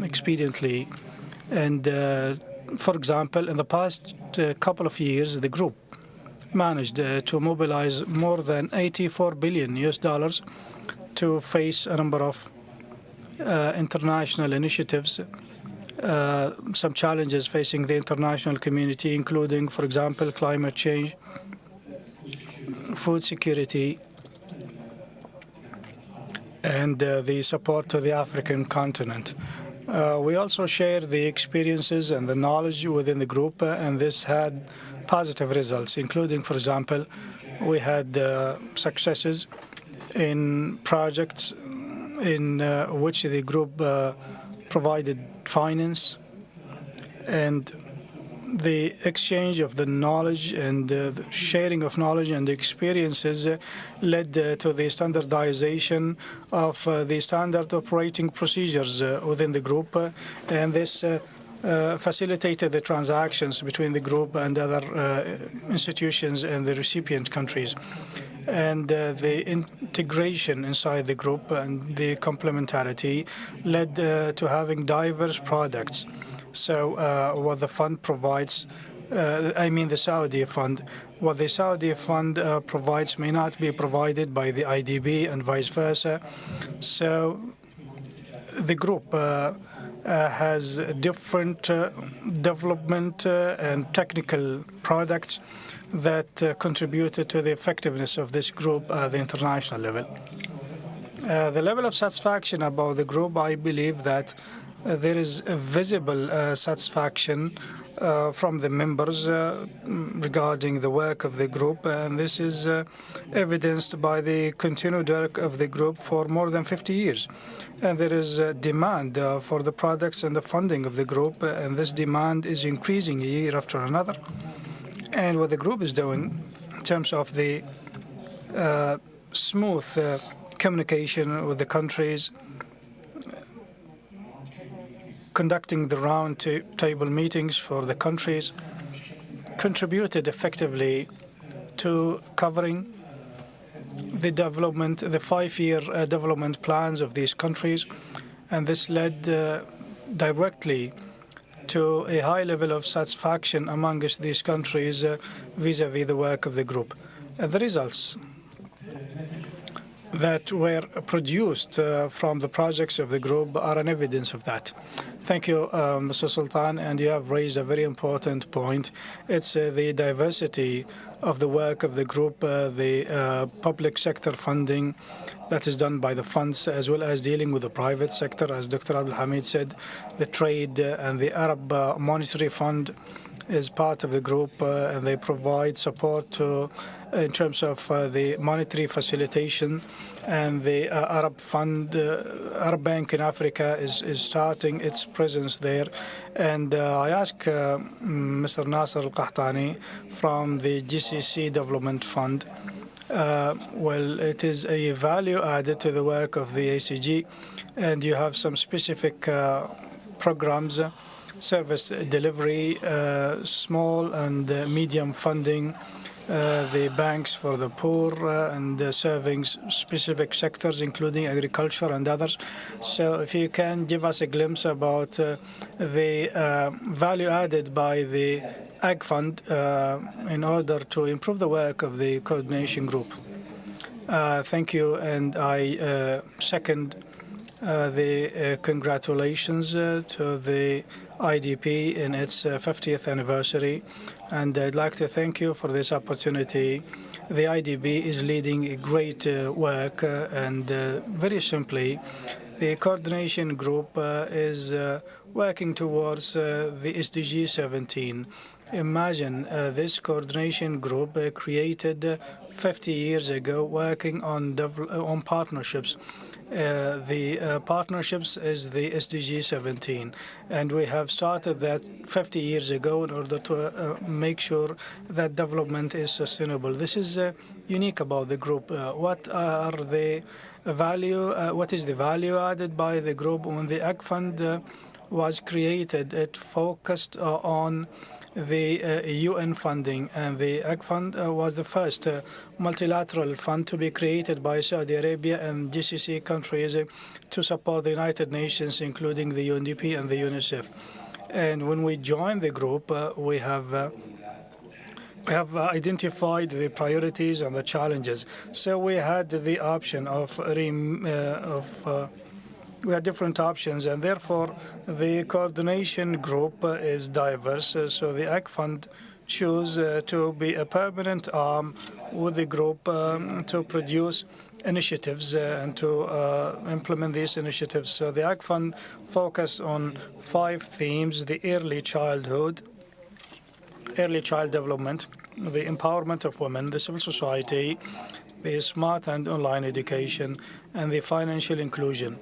expediently. And for example, in the past couple of years, the group managed to mobilize more than $84 billion to face a number of international initiatives, some challenges facing the international community, including, for example, climate change, food security, and the support to the African continent. We also share the experiences and the knowledge within the group, and this had positive results, including, for example, we had successes in projects in which the group provided finance, and the exchange of the knowledge and the sharing of knowledge and experiences led to the standardization of the standard operating procedures within the group, and this facilitated the transactions between the group and other institutions and the recipient countries. And the integration inside the group and the complementarity led to having diverse products. So what the fund provides, the Saudi fund, what the Saudi fund provides may not be provided by the IDB and vice versa. So the group has different development and technical products that contributed to the effectiveness of this group at the international level. The level of satisfaction about the group, I believe that there is a visible satisfaction from the members regarding the work of the group, and this is evidenced by the continued work of the group for more than 50 years. And there is a demand for the products and the funding of the group, and this demand is increasing year after another. And what the group is doing in terms of the smooth communication with the countries, conducting the round table meetings for the countries, contributed effectively to covering the development, the 5-year development plans of these countries, and this led directly to a high level of satisfaction amongst these countries vis-à-vis the work of the group. The results that were produced from the projects of the group are an evidence of that. Thank you, Mr. Sultan, and you have raised a very important point. It's the diversity of the work of the group, the public sector funding that is done by the funds, as well as dealing with the private sector. As Dr. Abdul Hamid said, the trade and the Arab Monetary Fund is part of the group, and they provide support to in terms of the monetary facilitation, and the Arab Fund, Arab Bank in Africa is starting its presence there. And I ask Mr. Nasser Al-Qahtani from the GCC Development Fund, well, it is a value added to the work of the ACG, and you have some specific programs, service delivery, small and medium funding, the banks for the poor, and serving specific sectors, including agriculture and others. So if you can give us a glimpse about the value added by the Ag Fund in order to improve the work of the coordination group. Thank you, and I second the congratulations to the IDP in its 50th anniversary, and I'd like to thank you for this opportunity. The IDB is leading a great work, and very simply, the coordination group is working towards the SDG 17. Imagine this coordination group created 50 years ago, working on partnerships. The partnerships is the SDG 17, and we have started that 50 years ago in order to make sure that development is sustainable. This is unique about the group. What is the value added by the group? When the Ag Fund was created, it focused on the UN funding, and the Ag Fund was the first multilateral fund to be created by Saudi Arabia and GCC countries to support the United Nations, including the UNDP and the UNICEF. And when we joined the group, we have identified the priorities and the challenges. So we had the option we had different options, and therefore the coordination group is diverse. So the Ag Fund chose to be a permanent arm with the group to produce initiatives and to implement these initiatives. So the Ag Fund focused on 5 themes: the early child development, the empowerment of women, the civil society, the smart and online education, and the financial inclusion.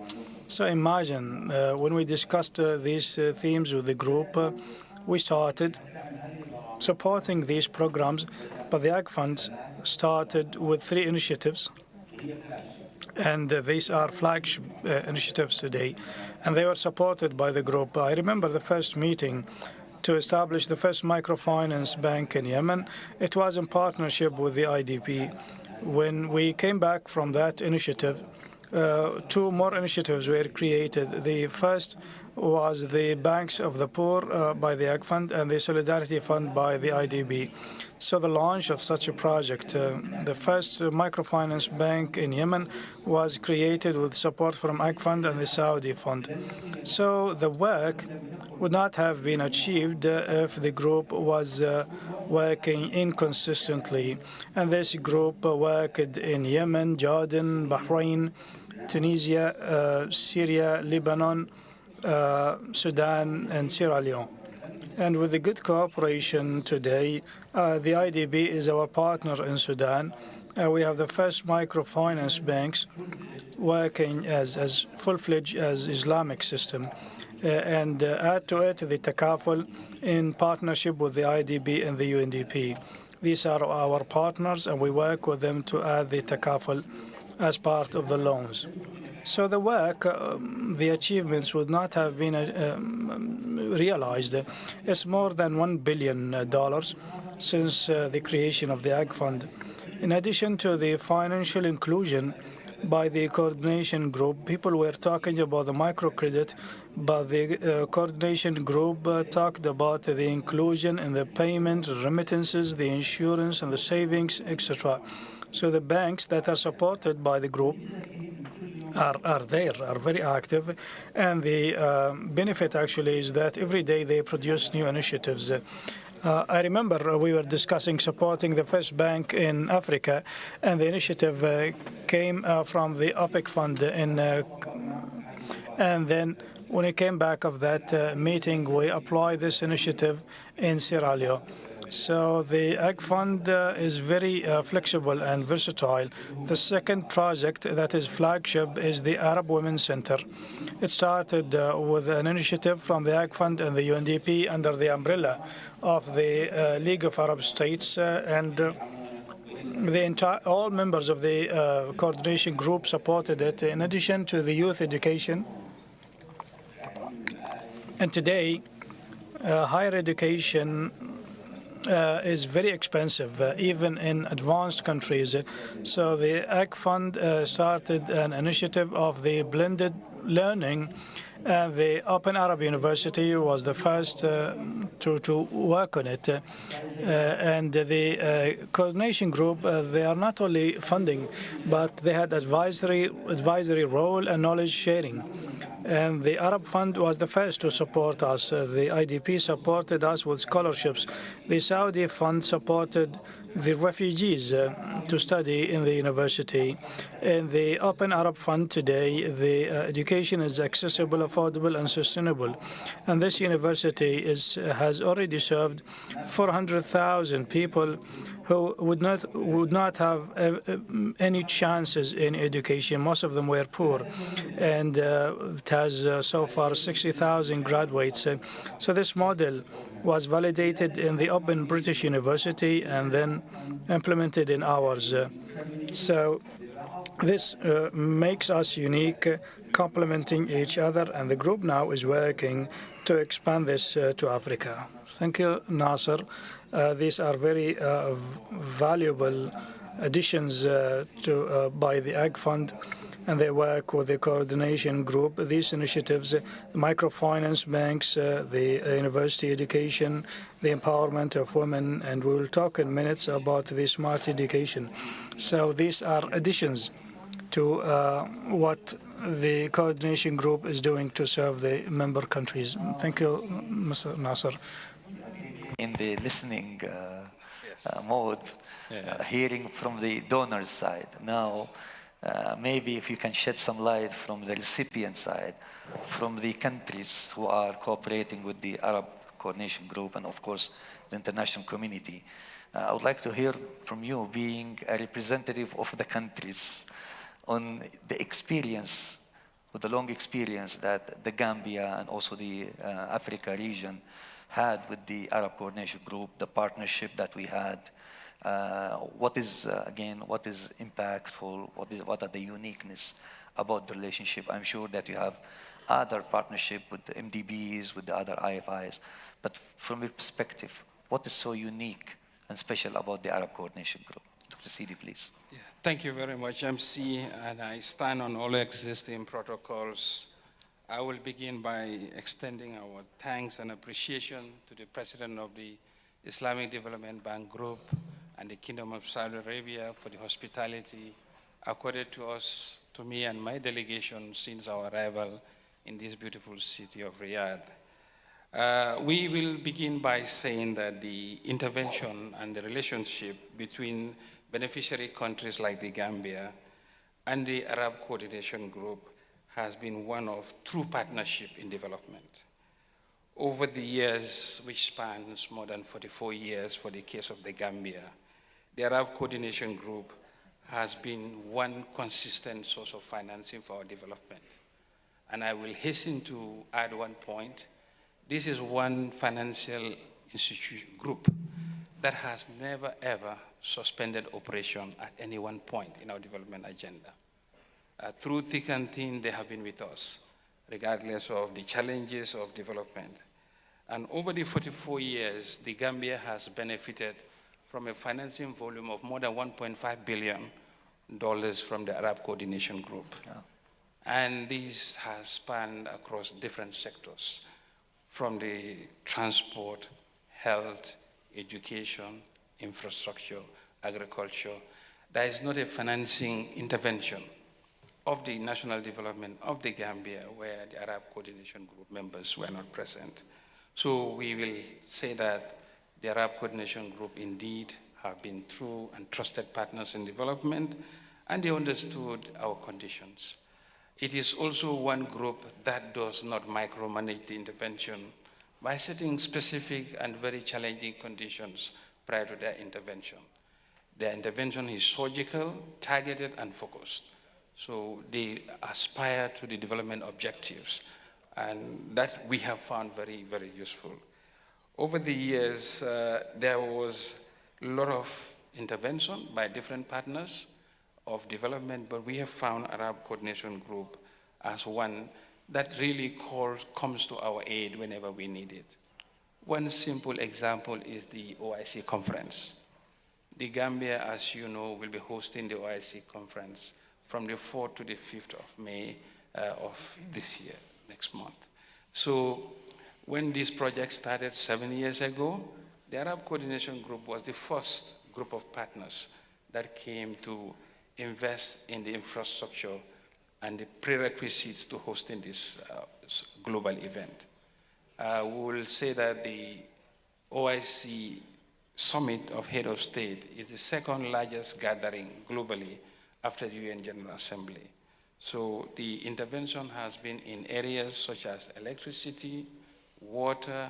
So imagine when we discussed these themes with the group, we started supporting these programs, but the Ag Fund started with 3 initiatives, and these are flagship initiatives today, and they were supported by the group. I remember the first meeting to establish the first microfinance bank in Yemen. It was in partnership with the IDP. When we came back from that initiative, 2 more initiatives were created. The first was the Banks of the Poor by the Ag Fund and the Solidarity Fund by the IDB. So the launch of such a project, the first microfinance bank in Yemen, was created with support from Ag Fund and the Saudi Fund. So the work would not have been achieved if the group was working inconsistently. And this group worked in Yemen, Jordan, Bahrain, Tunisia, Syria, Lebanon, Sudan, and Sierra Leone. And with the good cooperation today, the IDB is our partner in Sudan. We have the first microfinance banks working as full-fledged as Islamic system. And add to it the Takaful in partnership with the IDB and the UNDP. These are our partners, and we work with them to add the Takaful as part of the loans. So the work, the achievements would not have been realized. It's more than $1 billion, since the creation of the Ag Fund. In addition to the financial inclusion by the coordination group, people were talking about the microcredit, but the coordination group talked about the inclusion in the payment, remittances, the insurance, and the savings, etc. So the banks that are supported by the group are very active, and the benefit actually is that every day they produce new initiatives. I remember we were discussing supporting the first bank in Africa, and the initiative came from the OPEC fund. And then when we came back of that meeting, we applied this initiative in Sierra Leone. So the Ag Fund is very flexible and versatile. The second project that is flagship is the Arab Women's Center. It started with an initiative from the Ag Fund and the UNDP under the umbrella of the League of Arab States, and all members of the coordination group supported it, in addition to the youth education. And today, higher education is very expensive, even in advanced countries. So the Ag Fund started an initiative of the blended learning. The Open Arab University was the first to work on it. And the coordination group, they are not only funding, but they had advisory role and knowledge sharing. And the Arab Fund was the first to support us. The IDP supported us with scholarships. The Saudi Fund supported the refugees to study in the university. In the Open Arab Fund today, the education is accessible, affordable, and sustainable. And this university has already served 400,000 people who would not have any chances in education. Most of them were poor, and it has so far 60,000 graduates. So this model was validated in the Open British University and then implemented in ours. So this makes us unique, complementing each other, and the group now is working to expand this to Africa. Thank you, Nasser. These are very valuable additions by the Ag Fund, and they work with the coordination group. These initiatives, the microfinance banks, the university education, the empowerment of women, and we will talk in minutes about the smart education. So these are additions to what the coordination group is doing to serve the member countries. Thank you, Mr. Nasser. In the listening mode, hearing from the donor side. Now, maybe if you can shed some light from the recipient side, from the countries who are cooperating with the Arab Coordination Group and, of course, the international community. I would like to hear from you, being a representative of the countries, on the experience, with the long experience that the Gambia and also the Africa region had with the Arab Coordination Group, the partnership that we had. What is impactful? What are the uniqueness about the relationship? I'm sure that you have other partnership with the MDBs, with the other IFIs, but from your perspective, what is so unique and special about the Arab Coordination Group? Dr. Sidi, please. Yeah, thank you very much, MC, and I stand on all existing protocols. I will begin by extending our thanks and appreciation to the President of the Islamic Development Bank Group and the Kingdom of Saudi Arabia for the hospitality accorded to us, to me and my delegation since our arrival in this beautiful city of Riyadh. We will begin by saying that the intervention and the relationship between beneficiary countries like the Gambia and the Arab Coordination Group has been one of true partnership in development. Over the years, which spans more than 44 years for the case of the Gambia, the Arab Coordination Group has been one consistent source of financing for our development. And I will hasten to add one point. This is one financial institution group that has never ever suspended operation at any one point in our development agenda. Through thick and thin, they have been with us, regardless of the challenges of development. And over the 44 years, the Gambia has benefited from a financing volume of more than $1.5 billion from the Arab Coordination Group. Yeah. And this has spanned across different sectors, from the transport, health, education, infrastructure, agriculture. There is not a financing intervention of the national development of the Gambia where the Arab Coordination Group members were not present. So we will say that the Arab Coordination Group indeed have been true and trusted partners in development, and they understood our conditions. It is also one group that does not micromanage the intervention by setting specific and very challenging conditions prior to their intervention. Their intervention is surgical, targeted, and focused. So they aspire to the development objectives, and that we have found very, very useful. Over the years, there was a lot of intervention by different partners of development, but we have found Arab Coordination Group as one that really comes to our aid whenever we need it. One simple example is the OIC conference. The Gambia, as you know, will be hosting the OIC conference from the 4th to the 5th of May of this year, next month. So when this project started 7 years ago, the Arab Coordination Group was the first group of partners that came to invest in the infrastructure and the prerequisites to hosting this global event. We will say that the OIC Summit of Head of State is the second largest gathering globally after the UN General Assembly. So the intervention has been in areas such as electricity, water,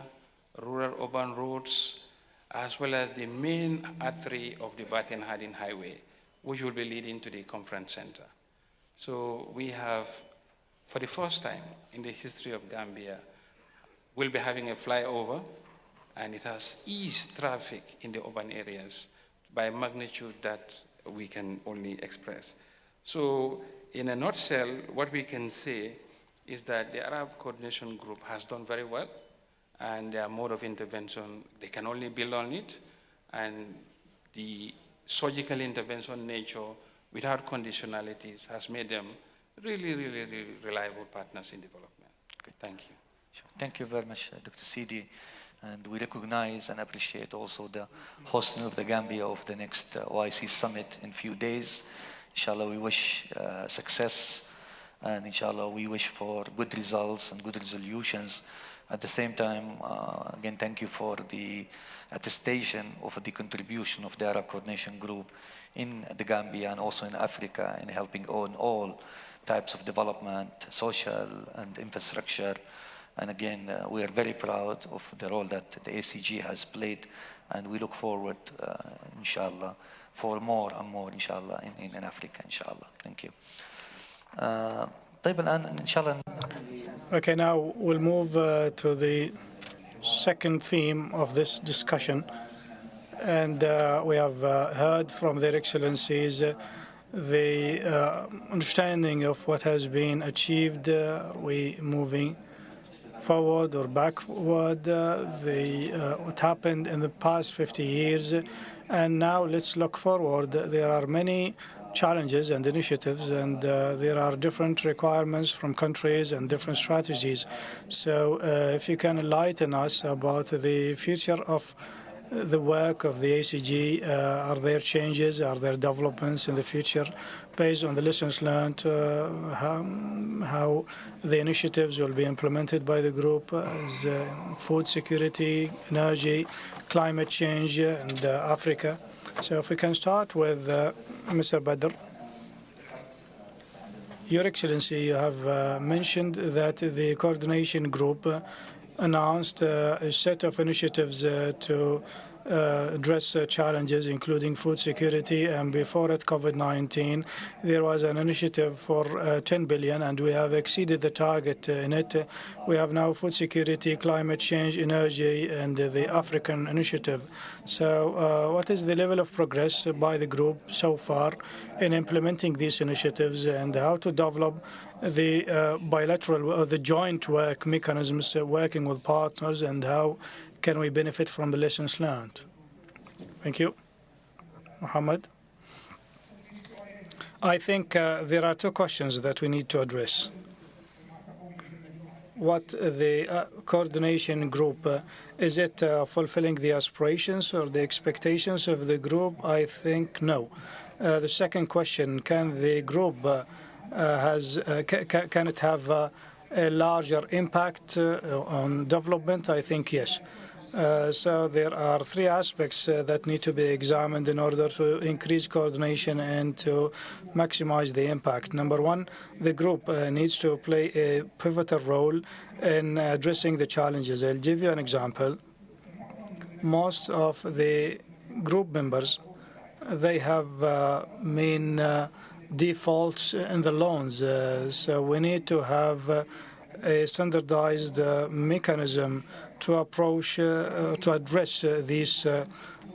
rural-urban roads, as well as the main artery of the Batin Hardin Highway, which will be leading to the conference center. So we have, for the first time in the history of Gambia, we'll be having a flyover, and it has eased traffic in the urban areas by a magnitude that we can only express. So in a nutshell, what we can say is that the Arab Coordination Group has done very well, and their mode of intervention, they can only build on it, and the surgical intervention nature without conditionalities has made them really, really, really reliable partners in development. Okay, thank you. Sure. Thank you very much, Dr. Sidi. And we recognize and appreciate also the hosting of the Gambia of the next OIC summit in a few days. Inshallah, we wish success, and inshallah, we wish for good results and good resolutions. At the same time, again, thank you for the attestation of the contribution of the Arab Coordination Group in the Gambia and also in Africa in helping on all types of development, social and infrastructure. And again, we are very proud of the role that the ACG has played, and we look forward, inshallah, for more and more, inshallah, in Africa, inshallah. Thank you. Okay, now we'll move to the second theme of this discussion. And we have heard from their excellencies the understanding of what has been achieved. We moving forward or backward, what happened in the past 50 years. And now let's look forward. There are many challenges and initiatives, and there are different requirements from countries and different strategies. So if you can enlighten us about the future of the work of the ACG, are there changes, are there developments in the future based on the lessons learned, how the initiatives will be implemented by the group as food security, energy, climate change, and Africa. So if we can start with Mr. Badr. Your Excellency, you have mentioned that the coordination group announced a set of initiatives to address challenges, including food security. And before it, COVID-19, there was an initiative for 10 billion, and we have exceeded the target in it. We have now food security, climate change, energy, and the African initiative. So what is the level of progress by the group so far in implementing these initiatives, and how to develop the bilateral or the joint work mechanisms working with partners, and how can we benefit from the lessons learned? Thank you. Mohammed? I think there are two questions that we need to address. What the coordination group, is it fulfilling the aspirations or the expectations of the group? I think no. The second question, can the group can it have a larger impact on development? I think yes. So there are three aspects that need to be examined in order to increase coordination and to maximize the impact. Number one, the group needs to play a pivotal role in addressing the challenges. I'll give you an example. Most of the group members, they have main defaults in the loans. So we need to have a standardized mechanism to approach, to address these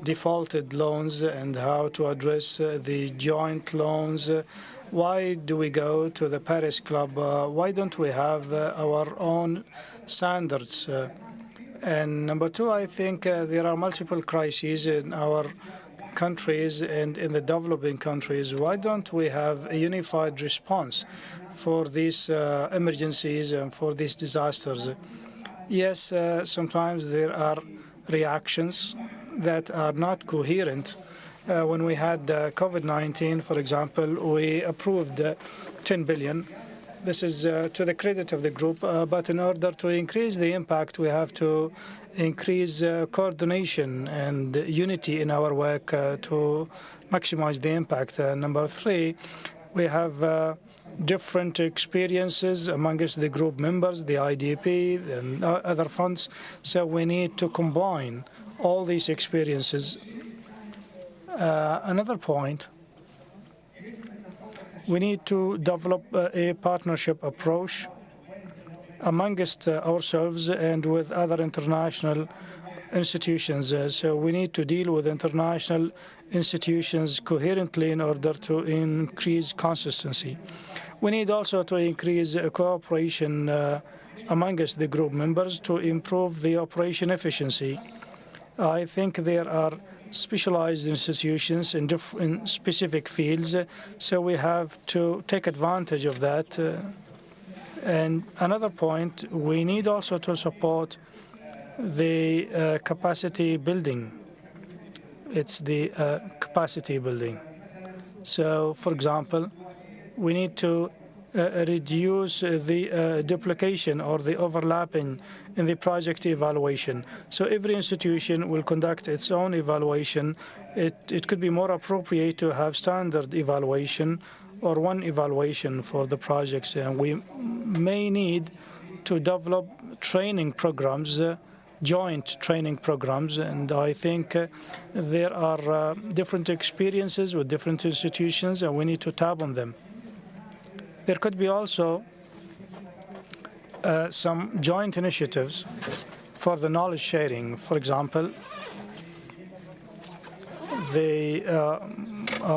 defaulted loans, and how to address the joint loans. Why do we go to the Paris Club? Why don't we have our own standards? And number two, I think there are multiple crises in our countries and in the developing countries. Why don't we have a unified response for these emergencies and for these disasters? Yes, sometimes there are reactions that are not coherent. When we had COVID-19, for example, we approved 10 billion. This is to the credit of the group, but in order to increase the impact, we have to increase coordination and unity in our work to maximize the impact. Number three, we have different experiences amongst the group members, the IDP and other funds. So we need to combine all these experiences. Another point, we need to develop a partnership approach amongst ourselves and with other international institutions. So we need to deal with international institutions coherently in order to increase consistency. We need also to increase cooperation amongst the group members to improve the operation efficiency. I think there are specialized institutions in specific fields, so we have to take advantage of that. And another point, we need also to support the capacity building. It's the capacity building. So, for example, we need to reduce the duplication or the overlapping in the project evaluation. So every institution will conduct its own evaluation. It could be more appropriate to have standard evaluation or one evaluation for the projects. And we may need to develop training programs, joint training programs, and I think there are different experiences with different institutions, and we need to tap on them. There could be also some joint initiatives for the knowledge sharing. For example, the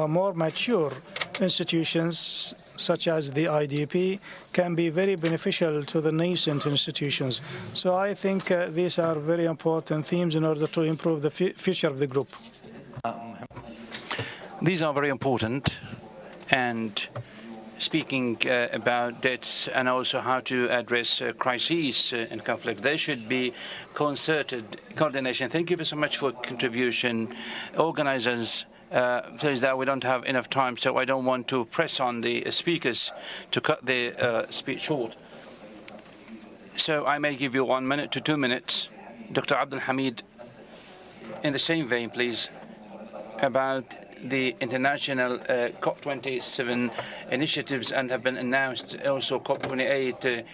more mature institutions, such as the IDP, can be very beneficial to the nascent institutions. So I think these are very important themes in order to improve the future of the group. These are very important, and speaking about debts and also how to address crises and conflict, there should be concerted coordination. Thank you so much for contribution. Organizers says that we don't have enough time, so I don't want to press on the speakers to cut their speech short. So I may give you 1 minute to 2 minutes. Dr. Abdul Hamid, in the same vein, please, about the international COP27 initiatives, and have been announced also COP28.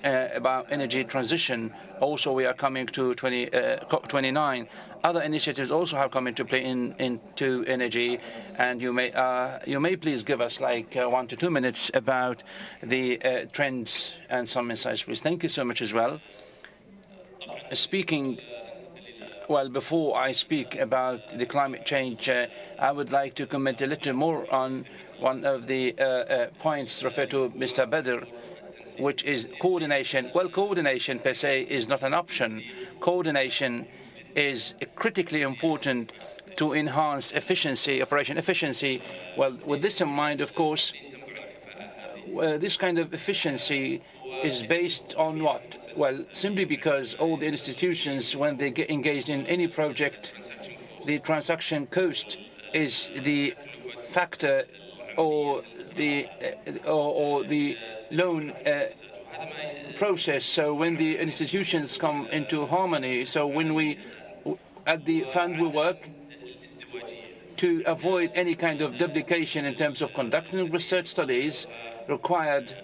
about energy transition. Also, we are coming to COP29. Other initiatives also have come into play into energy, and you may please give us like 1 to 2 minutes about the trends and some insights, please. Thank you so much as well. Before I speak about the climate change, I would like to comment a little more on one of the points referred to Mr. Badr, which is coordination. Well, coordination per se is not an option. Coordination is critically important to enhance efficiency, operation efficiency. Well, with this in mind, of course, this kind of efficiency is based on what? Well, simply because all the institutions, when they get engaged in any project, the transaction cost is the factor or the loan process. So when the institutions come into harmony, so when we at the fund we work to avoid any kind of duplication in terms of conducting research studies required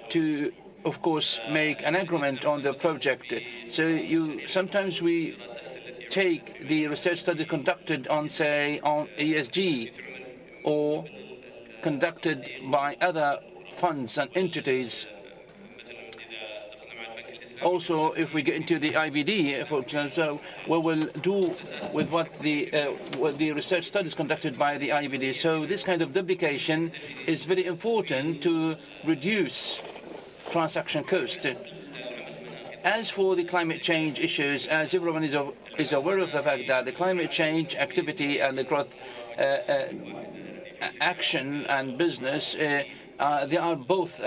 to, of course, make an agreement on the project. So sometimes we take the research study conducted on, say, on ESG or conducted by other funds and entities. Also, if we get into the IBD, for example, so we will do with what the research studies conducted by the IBD. So this kind of duplication is very important to reduce transaction cost. As for the climate change issues, as everyone is aware of the fact that the climate change activity and the growth action and business, they are both,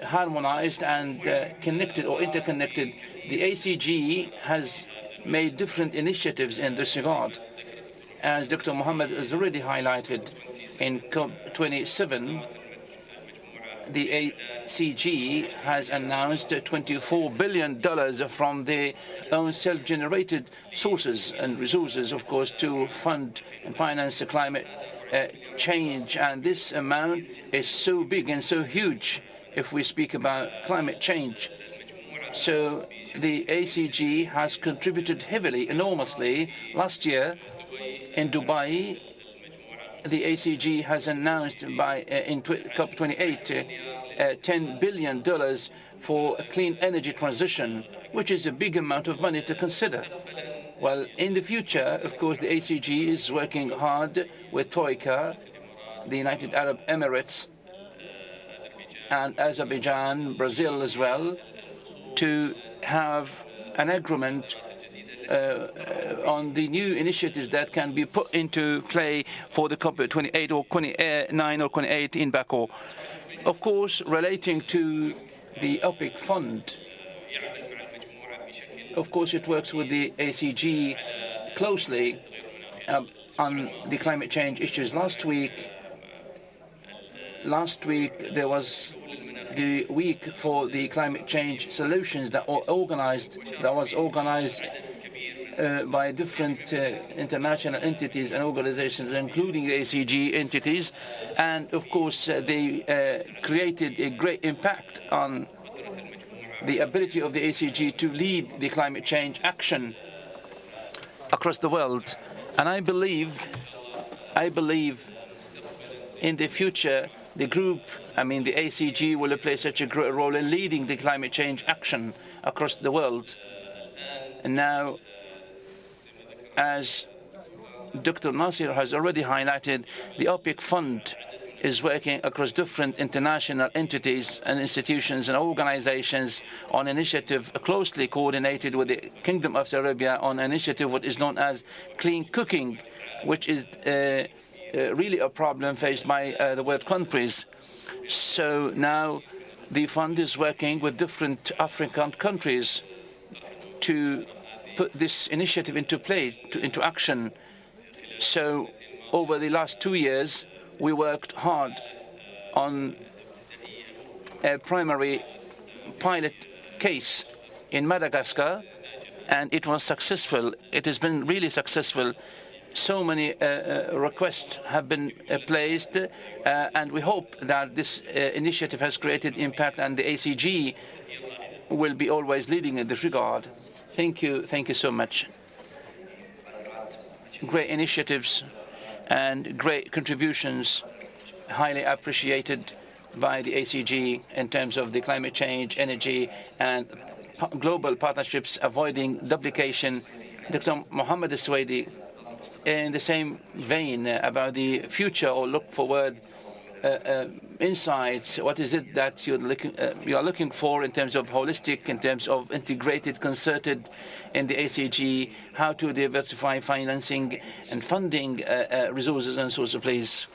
harmonized and connected or interconnected. The ACG has made different initiatives in this regard. As Dr. Mohammed has already highlighted, in COP27, the ACG has announced $24 billion from their own self-generated sources and resources, of course, to fund and finance the climate change. And this amount is so big and so huge if we speak about climate change. So the ACG has contributed heavily, enormously. Last year in Dubai, the ACG has announced in COP28 $10 billion for a clean energy transition, which is a big amount of money to consider. Well, in the future, of course, the ACG is working hard with Troika, the United Arab Emirates, and Azerbaijan, Brazil as well, to have an agreement on the new initiatives that can be put into play for the COP28 or 29 or 28 in Baku. Of course, relating to the OPEC fund, of course, it works with the ACG closely on the climate change issues. Last week, there was the week for the climate change solutions that was organized by different international entities and organizations, including the ACG entities. And of course, they created a great impact on the ability of the ACG to lead the climate change action across the world. And I believe in the future, the group, the ACG, will play such a great role in leading the climate change action across the world. And now, as Dr. Nasir has already highlighted, the OPEC fund is working across different international entities and institutions and organizations on initiative closely coordinated with the Kingdom of Saudi Arabia on an initiative what is known as clean cooking, which is really a problem faced by the world countries. So now the fund is working with different African countries to put this initiative into play, into action. So over the last 2 years, we worked hard on a primary pilot case in Madagascar, and it was successful. It has been really successful so many requests have been placed, and we hope that this initiative has created impact, and the ACG will be always leading in this regard. Thank you so much. Great initiatives and great contributions, highly appreciated by the ACG in terms of the climate change, energy, and global partnerships, avoiding duplication. Dr. Mohammed Al-Suwaidi, in the same vein about the future or look forward insights, what is it that you are looking for in terms of holistic, in terms of integrated, concerted in the ACG, how to diversify financing and funding resources and sources, please?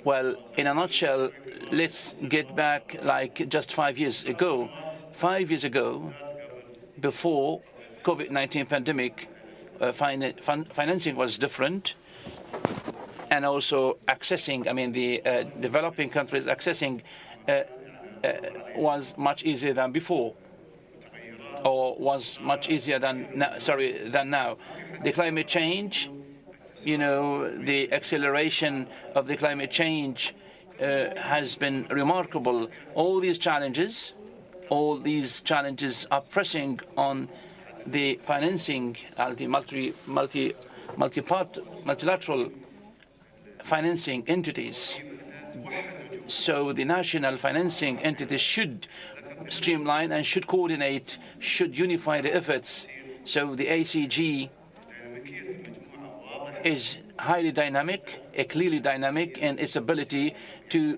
Well, in a nutshell, let's get back like just 5 years ago. 5 years ago, before COVID-19 pandemic, financing was different, and also accessing, the developing countries accessing was much easier than before, or was much easier than now. The climate change, the acceleration of the climate change has been remarkable. All these challenges are pressing on the financing, the multilateral financing entities. So the national financing entities should streamline and should coordinate, should unify the efforts. So the ACG is highly dynamic, clearly dynamic in its ability to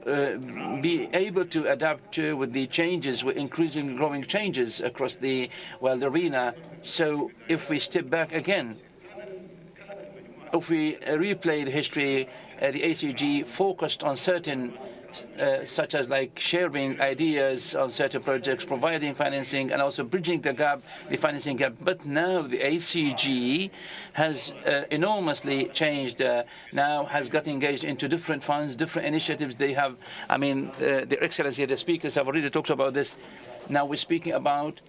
be able to adapt with the changes, with increasing growing changes across the arena. So if we step back again, if we replay the history, the ACG focused on certain, such as like sharing ideas on certain projects, providing financing, and also bridging the gap, the financing gap. But now the ACG has enormously changed, now has got engaged into different funds, different initiatives. They have, Their Excellency, the speakers have already talked about this. Now we're speaking about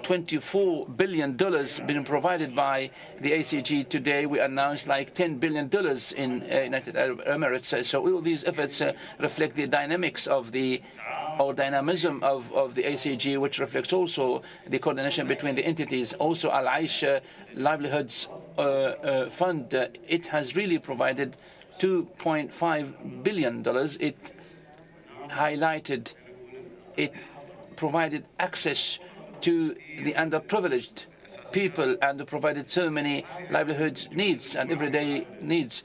$24 billion being provided by the ACG. Today we announced like $10 billion in United Arab Emirates. So all these efforts reflect the dynamics of dynamism of the ACG, which reflects also the coordination between the entities. Also Al-Aish Livelihoods Fund, it has really provided $2.5 billion. It provided access to the underprivileged people and provided so many livelihood needs and everyday needs.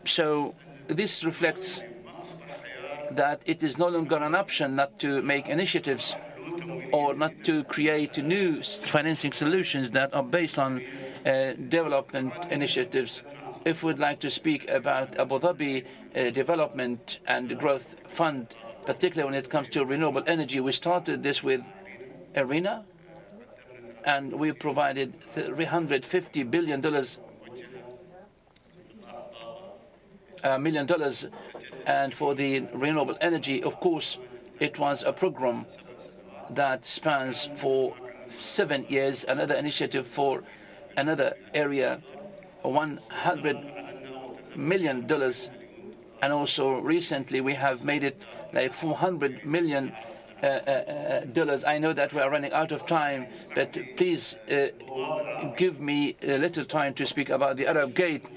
So this reflects that it is no longer an option not to make initiatives or not to create new financing solutions that are based on development initiatives. If we'd like to speak about Abu Dhabi Development and Growth Fund, particularly when it comes to renewable energy, we started this with ARENA, and we provided $350 million. And for the renewable energy, of course, it was a program that spans for 7 years. Another initiative for another area, $100 million. And also recently we have made it like $400 million. I know that we are running out of time, but please give me a little time to speak about the Arab Gate.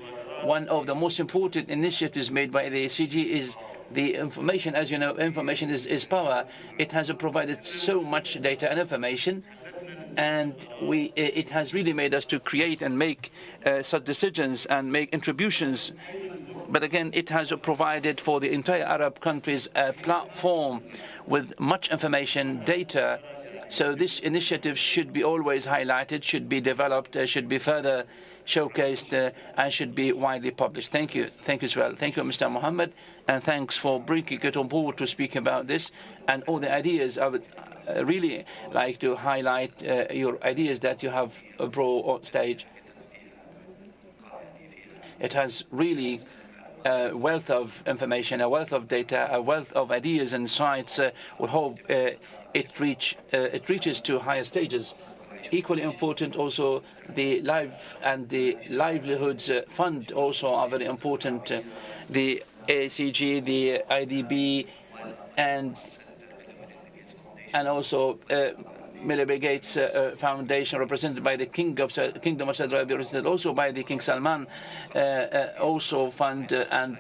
One of the most important initiatives made by the ACG is the information. As you know, information is power. It has provided so much data and information, and it has really made us to create and make such decisions and make contributions. But again, it has provided for the entire Arab countries a platform with much information, data. So this initiative should be always highlighted, should be developed, should be further showcased, and should be widely published. Thank you. Thank you as well. Thank you, Mr. Mohammed, and thanks for bringing it on board to speak about this and all the ideas. I would really like to highlight your ideas that you have brought on stage. It has really a wealth of information, a wealth of data, a wealth of ideas and insights. We hope it reaches to higher stages. equally important also the livelihoods fund also are very important. The ACG, the IDB, and also Melinda Gates Foundation, represented by the Kingdom of Saudi Arabia, represented also by the King Salman also fund, and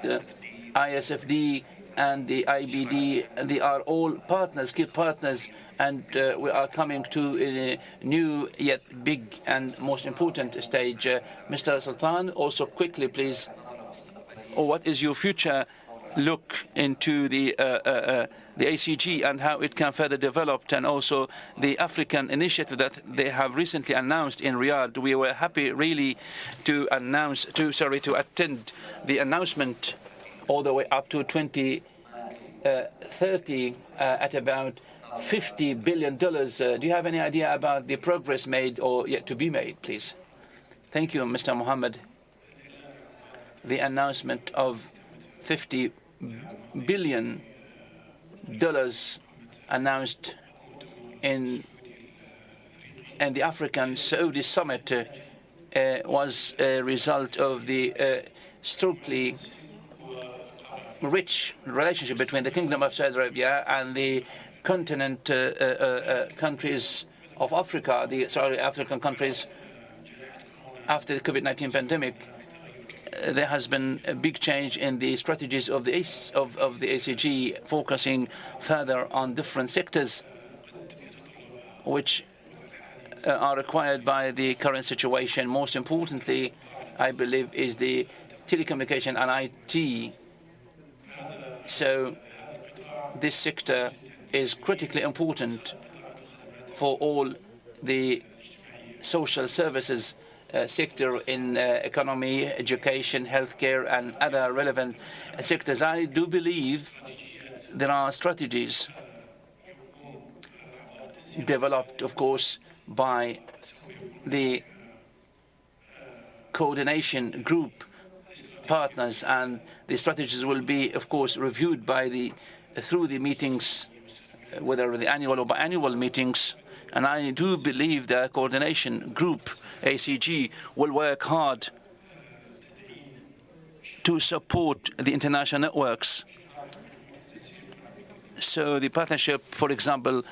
ISFD and the IBD. They are all partners, key partners, and we are coming to a new yet big and most important stage. Mr. Sultan, also quickly, please. What is your future look into the ACG and how it can further develop, and also the African initiative that they have recently announced in Riyadh? We were happy really to attend the announcement all the way up to 2030 at about $50 billion. Do you have any idea about the progress made or yet to be made, please? Thank you, Mr. Mohammed. The announcement of $50 billion announced in the African Saudi Summit was a result of the strictly rich relationship between the Kingdom of Saudi Arabia and the continent countries of Africa, the Saudi African countries. After the COVID-19 pandemic, there has been a big change in the strategies of the ACG, focusing further on different sectors which are required by the current situation. Most importantly, I believe, is the telecommunication and IT. So this sector is critically important for all the social services sector in economy, education, healthcare, and other relevant sectors. I do believe there are strategies developed, of course, by the coordination group partners, and the strategies will be, of course, reviewed by through the meetings, whether the annual or biannual meetings. And I do believe the coordination group, ACG, will work hard to support the international networks. So the partnership, for example,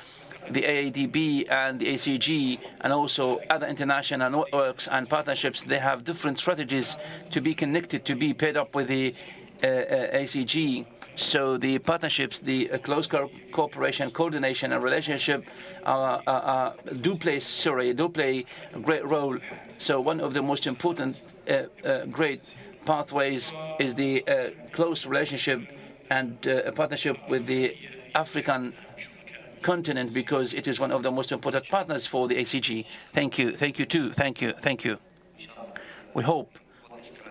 the AADB and the ACG, and also other international networks and partnerships, they have different strategies to be connected, to be paired up with the ACG. So the partnerships, the close cooperation, coordination, and relationship do play a great role. So one of the most important great pathways is the close relationship and partnership with the African continent, because it is one of the most important partners for the ACG. Thank you. Thank you, too. Thank you. Thank you. We hope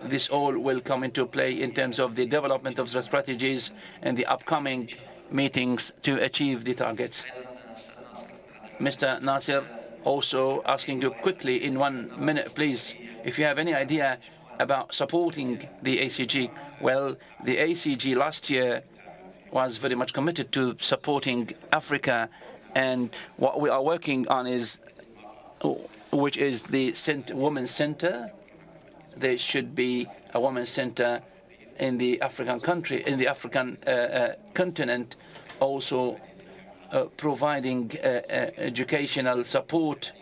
this all will come into play in terms of the development of the strategies and the upcoming meetings to achieve the targets. Mr. Nasser, also asking you quickly in 1 minute, please, if you have any idea about supporting the ACG. Well, the ACG last year was very much committed to supporting Africa, and what we are working on is, which is the Women's Center. There should be a women's center in the African continent, also providing educational support,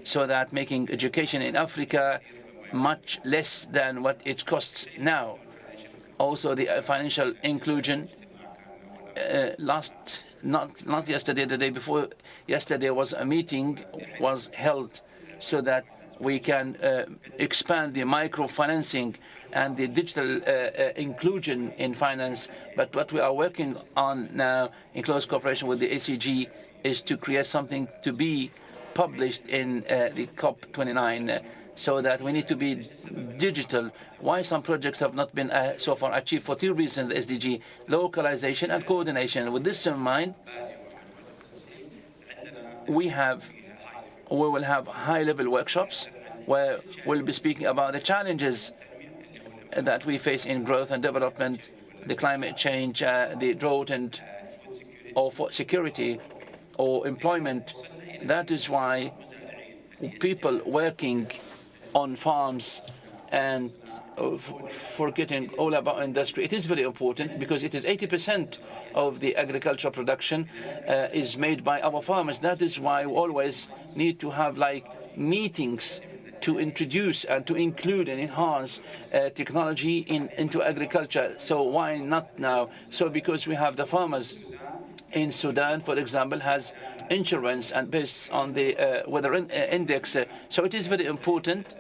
so that making education in Africa much less than what it costs now. Also, the financial inclusion. Not yesterday, the day before yesterday, was a meeting was held so that we can expand the microfinancing and the digital inclusion in finance. But what we are working on now, in close cooperation with the ACG, is to create something to be published in the COP29, so that we need to be digital. Why some projects have not been so far achieved? For two reasons: the SDG, localization and coordination. With this in mind, we will have high-level workshops where we'll be speaking about the challenges that we face in growth and development, the climate change, the drought, or for security or employment. That is why people working on farms and forgetting all about industry. It is very important because it is 80% of the agricultural production is made by our farmers. That is why we always need to have meetings to introduce and to include and enhance technology into agriculture. So why not now? So because we have the farmers in Sudan, for example, has insurance and based on the weather index. So it is very important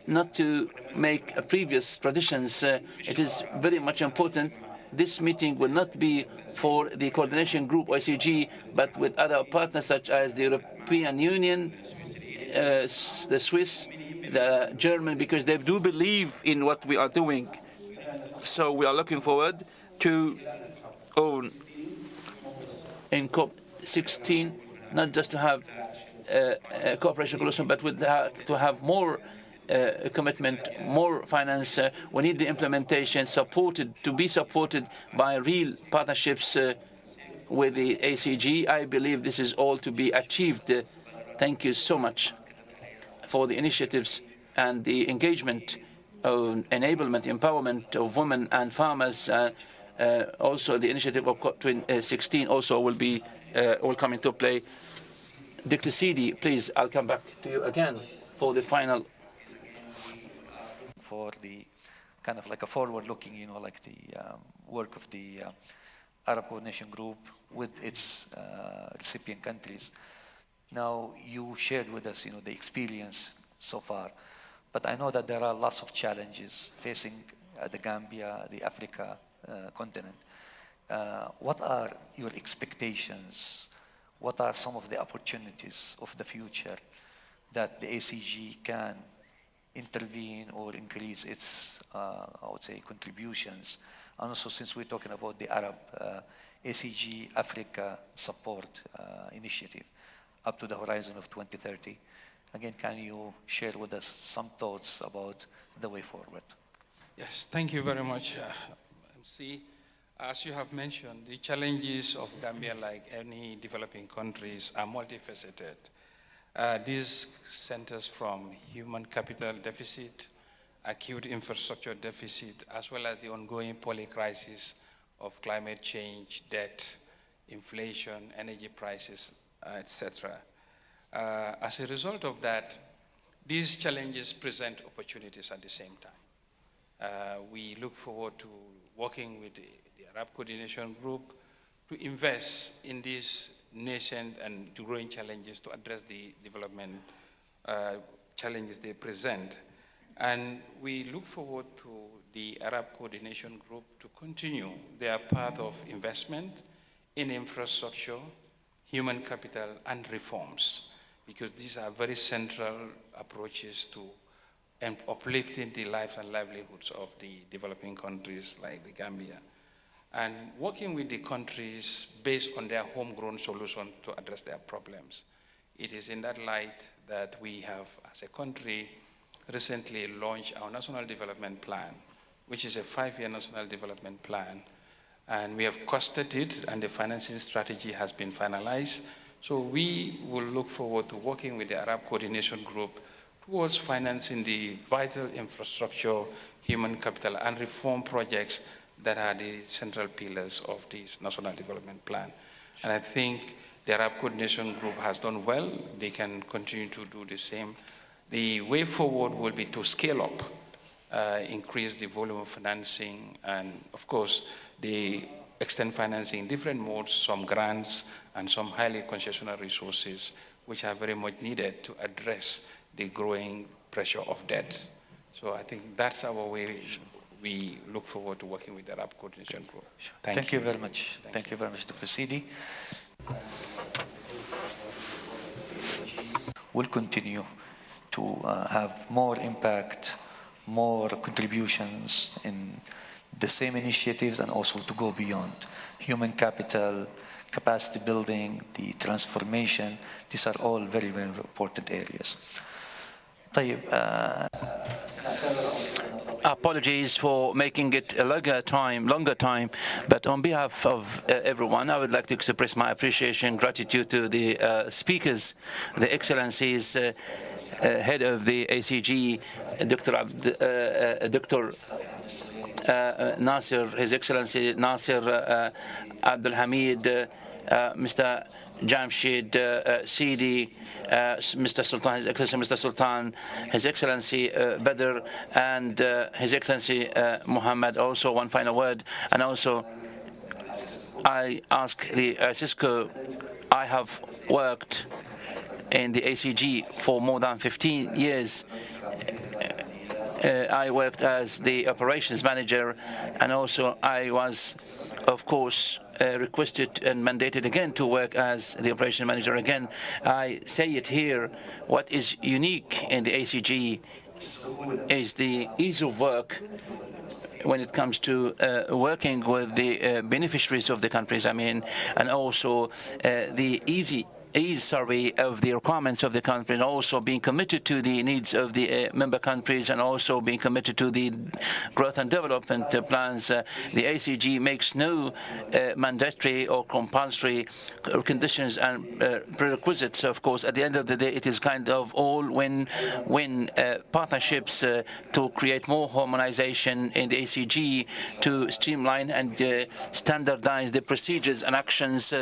not to make previous traditions. It is very much important. This meeting will not be for the coordination group, ICG, but with other partners such as the European Union, the Swiss, the German, because they do believe in what we are doing. So we are looking forward to in COP16, not just to have a cooperation solution, but to have more commitment, more finance. We need the implementation to be supported by real partnerships with the ACG. I believe this is all to be achieved. Thank you so much for the initiatives and the engagement of enablement, empowerment of women and farmers. Also, the initiative of COP16 also will come into play. Dr. Sidi, please, I'll come back to you again for the final. For the kind of like a forward-looking, like the work of the Arab Coordination Group with its recipient countries. Now, you shared with us, the experience so far, but I know that there are lots of challenges facing the Gambia, the Africa continent. What are your expectations? What are some of the opportunities of the future that the ACG can intervene or increase its, I would say, contributions? And also, since we're talking about the Arab ACG Africa Support Initiative up to the horizon of 2030, again, can you share with us some thoughts about the way forward? Yes, thank you very much, MC. As you have mentioned, the challenges of Gambia, like any developing countries, are multifaceted. This centers from human capital deficit, acute infrastructure deficit, as well as the ongoing polycrisis of climate change, debt, inflation, energy prices, etc. As a result of that, these challenges present opportunities at the same time. We look forward to working with the Arab Coordination Group to invest in these nascent and growing challenges to address the development challenges they present. And we look forward to the Arab Coordination Group to continue their path of investment in infrastructure, human capital, and reforms, because these are very central approaches to uplifting the lives and livelihoods of the developing countries like the Gambia, and working with the countries based on their homegrown solution to address their problems. It is in that light that we have, as a country, recently launched our National Development Plan, which is a 5-year National Development Plan. And we have costed it, and the financing strategy has been finalized. So we will look forward to working with the Arab Coordination Group towards financing the vital infrastructure, human capital, and reform projects that are the central pillars of this National Development Plan. And I think the Arab Coordination Group has done well. They can continue to do the same. The way forward will be to scale up, increase the volume of financing, and of course, they extend financing in different modes, some grants and some highly concessional resources, which are very much needed to address the growing pressure of debt. So I think that's our way. We look forward to working with the Arab Coordination Group. Thank you very much. Thank you very much, Dr. Sidi. We'll continue to have more impact, more contributions in the same initiatives, and also to go beyond. Human capital, capacity building, the transformation, these are all very, very important areas. apologies for making it a longer time, but on behalf of everyone, I would like to express my appreciation, gratitude to the speakers, the Excellencies, head of the ACG, Dr. Nasser, His Excellency Nasser Abdul Hamid, Mr. Jamshid Sidi, Mr. Sultan, His Excellency Mr. Sultan, His Excellency Badr, and His Excellency Muhammad. Also, one final word, and also I ask the Cisco. I have worked in the ACG for more than 15 years. I worked as the operations manager, and also I was, of course, requested and mandated again to work as the operation manager again. I say it here, what is unique in the ACG is the ease of work when it comes to working with the beneficiaries of the countries, and also the ease of the requirements of the country, and also being committed to the needs of the member countries, and also being committed to the growth and development plans. The ACG makes no mandatory or compulsory conditions and prerequisites. Of course, at the end of the day, it is kind of all win-win partnerships to create more harmonization in the ACG, to streamline and standardize the procedures and actions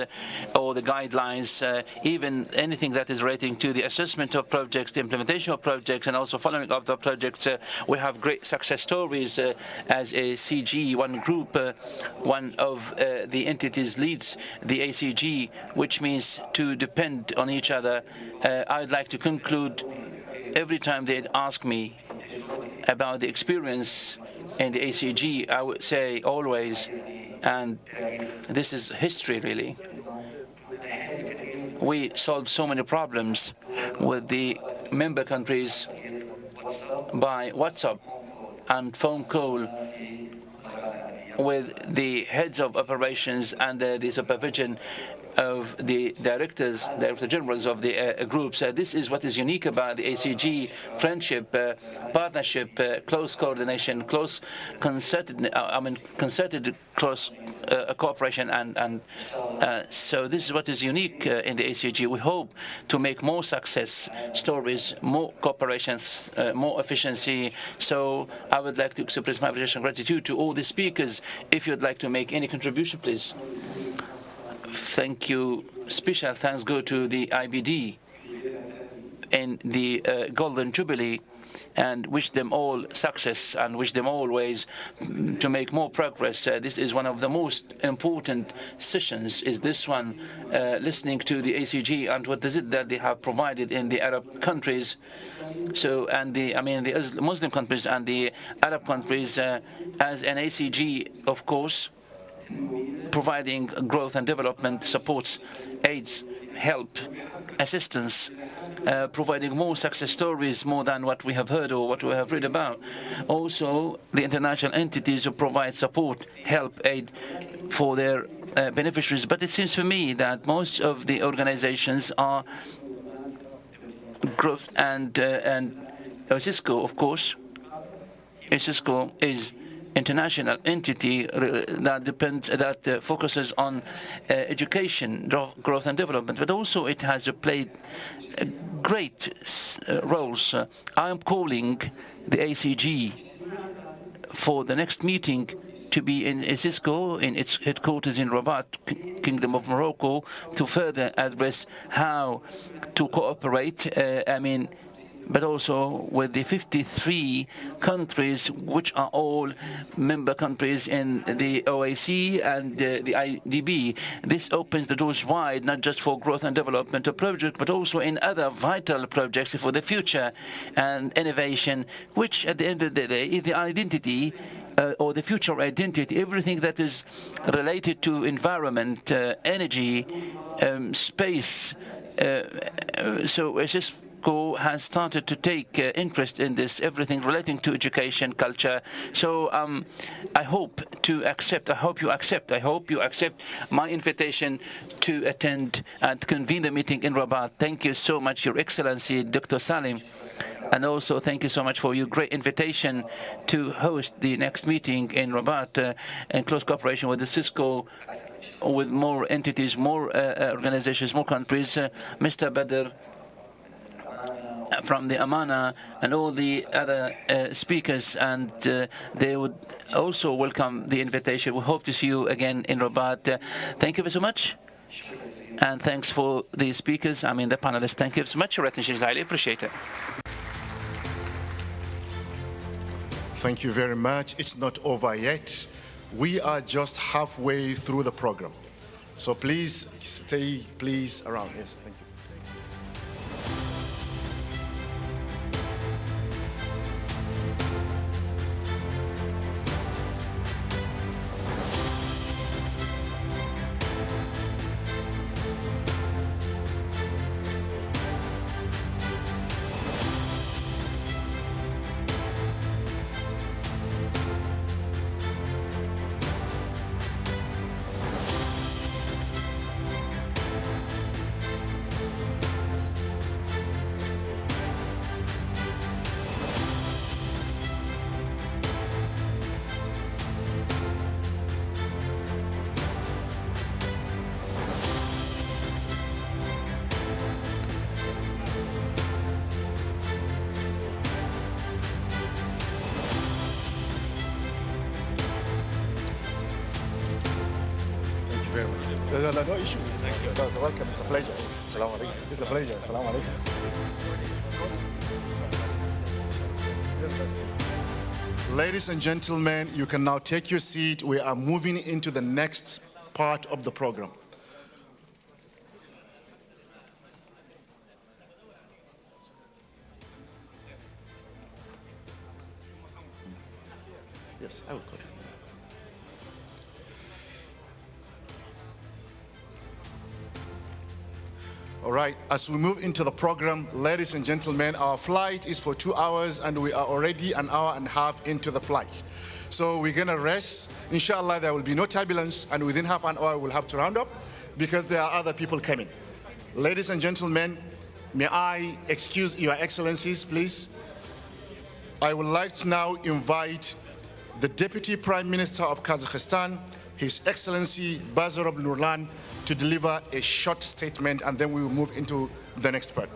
or the guidelines, even anything that is relating to the assessment of projects, the implementation of projects, and also following up the projects. We have great success stories as a CG. One group, one of the entities leads the ACG, which means to depend on each other. I'd like to conclude, every time they'd ask me about the experience in the ACG, I would say always, and this is history really, we solved so many problems with the member countries by WhatsApp and phone call with the heads of operations and the supervision of the director generals of the groups. This is what is unique about the ACG: friendship, partnership, close coordination, close concerted close cooperation, and so this is what is unique in the ACG. We hope to make more success stories, more cooperation, more efficiency. So I would like to express my appreciation and gratitude to all the speakers. If you'd like to make any contribution, please. Thank you. Special thanks go to the IBD in the Golden Jubilee, and wish them all success and wish them always to make more progress. This is one of the most important sessions, is this one, listening to the ACG and what is it that they have provided in the Arab countries. So, and the Muslim countries and the Arab countries, as an ACG, of course, providing growth and development supports, aids, help, assistance, providing more success stories more than what we have heard or what we have read about. Also, the international entities who provide support, help, aid for their beneficiaries. But it seems for me that most of the organizations are growth and Cisco, of course. Cisco is international entity that focuses on education, growth and development, but also it has played great roles. I am calling the ACG for the next meeting to be in Cisco, in its headquarters in Rabat, Kingdom of Morocco, to further address how to cooperate, but also with the 53 countries, which are all member countries in the OAC and the IDB. This opens the doors wide, not just for growth and development of projects, but also in other vital projects for the future and innovation, which at the end of the day is the identity or the future identity, everything that is related to environment, energy, space. So it's just has started to take interest in this, everything relating to education, culture. So I hope you accept my invitation to attend and convene the meeting in Rabat. Thank you so much, Your Excellency, Dr. Salim. And also, thank you so much for your great invitation to host the next meeting in Rabat in close cooperation with the Cisco, with more entities, more organizations, more countries. Mr. Badr from the Amana and all the other speakers, and they would also welcome the invitation. We hope to see you again in Rabat. Thank you so much. And thanks for the speakers, the panelists. Thank you so much. Your attention is highly appreciated. Thank you very much. It's not over yet. We are just halfway through the program. So please stay, around. Yes, thank you. No issue. Thank you. Welcome. It's a pleasure. Assalamu alaikum. It's a pleasure. Assalamu alaikum. Ladies and gentlemen, you can now take your seat. We are moving into the next part of the program. Yes, I will call you. All right, as we move into the program, ladies and gentlemen, our flight is for 2 hours and we are already an hour and a half into the flight. So we're gonna rest. Inshallah, there will be no turbulence, and within half an hour we'll have to round up because there are other people coming. Ladies and gentlemen, may I excuse your excellencies, please? I would like to now invite the Deputy Prime Minister of Kazakhstan, His Excellency Bazarov Nurlan, to deliver a short statement, and then we will move into the next part.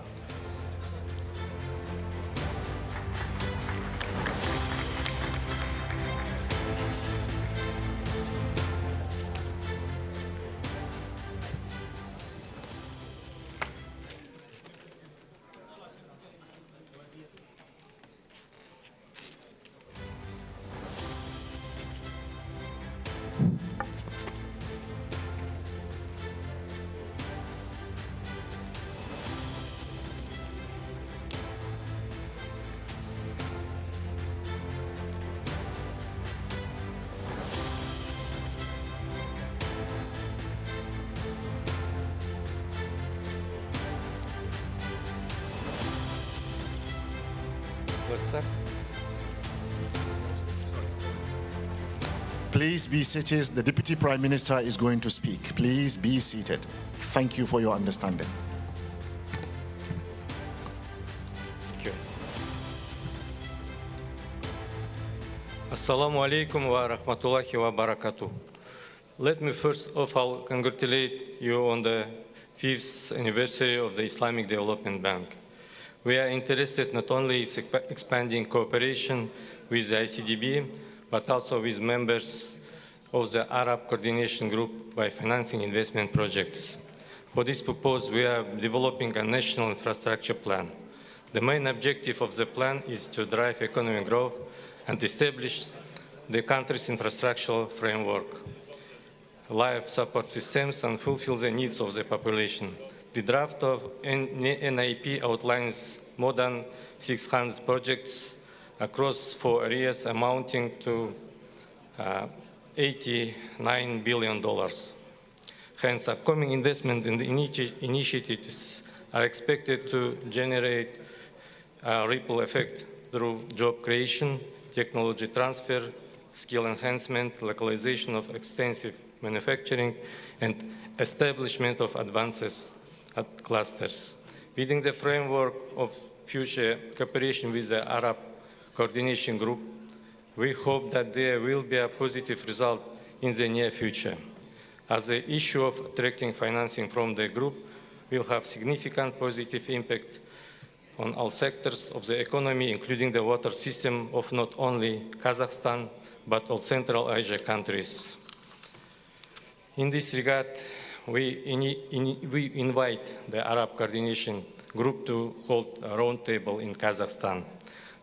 Please be seated. The Deputy Prime Minister is going to speak. Please be seated. Thank you for your understanding. Thank you. Assalamu alaikum wa rahmatullahi wa barakatuh. Let me first of all congratulate you on the 5th anniversary of the Islamic Development Bank. We are interested not only in expanding cooperation with the ICDB, but also with members of the Arab Coordination Group by financing investment projects. For this purpose, we are developing a national infrastructure plan. The main objective of the plan is to drive economic growth and establish the country's infrastructural framework, life support systems, and fulfill the needs of the population. The draft of NIP outlines more than 600 projects across 4 areas amounting to $89 billion. Hence, upcoming investment in the initiatives are expected to generate a ripple effect through job creation, technology transfer, skill enhancement, localization of extensive manufacturing, and establishment of advances at clusters. Within the framework of future cooperation with the Arab Coordination Group. We hope that there will be a positive result in the near future, as the issue of attracting financing from the group will have significant positive impact on all sectors of the economy, including the water system of not only Kazakhstan, but all Central Asia countries. In this regard, we invite the Arab Coordination Group to hold a roundtable in Kazakhstan,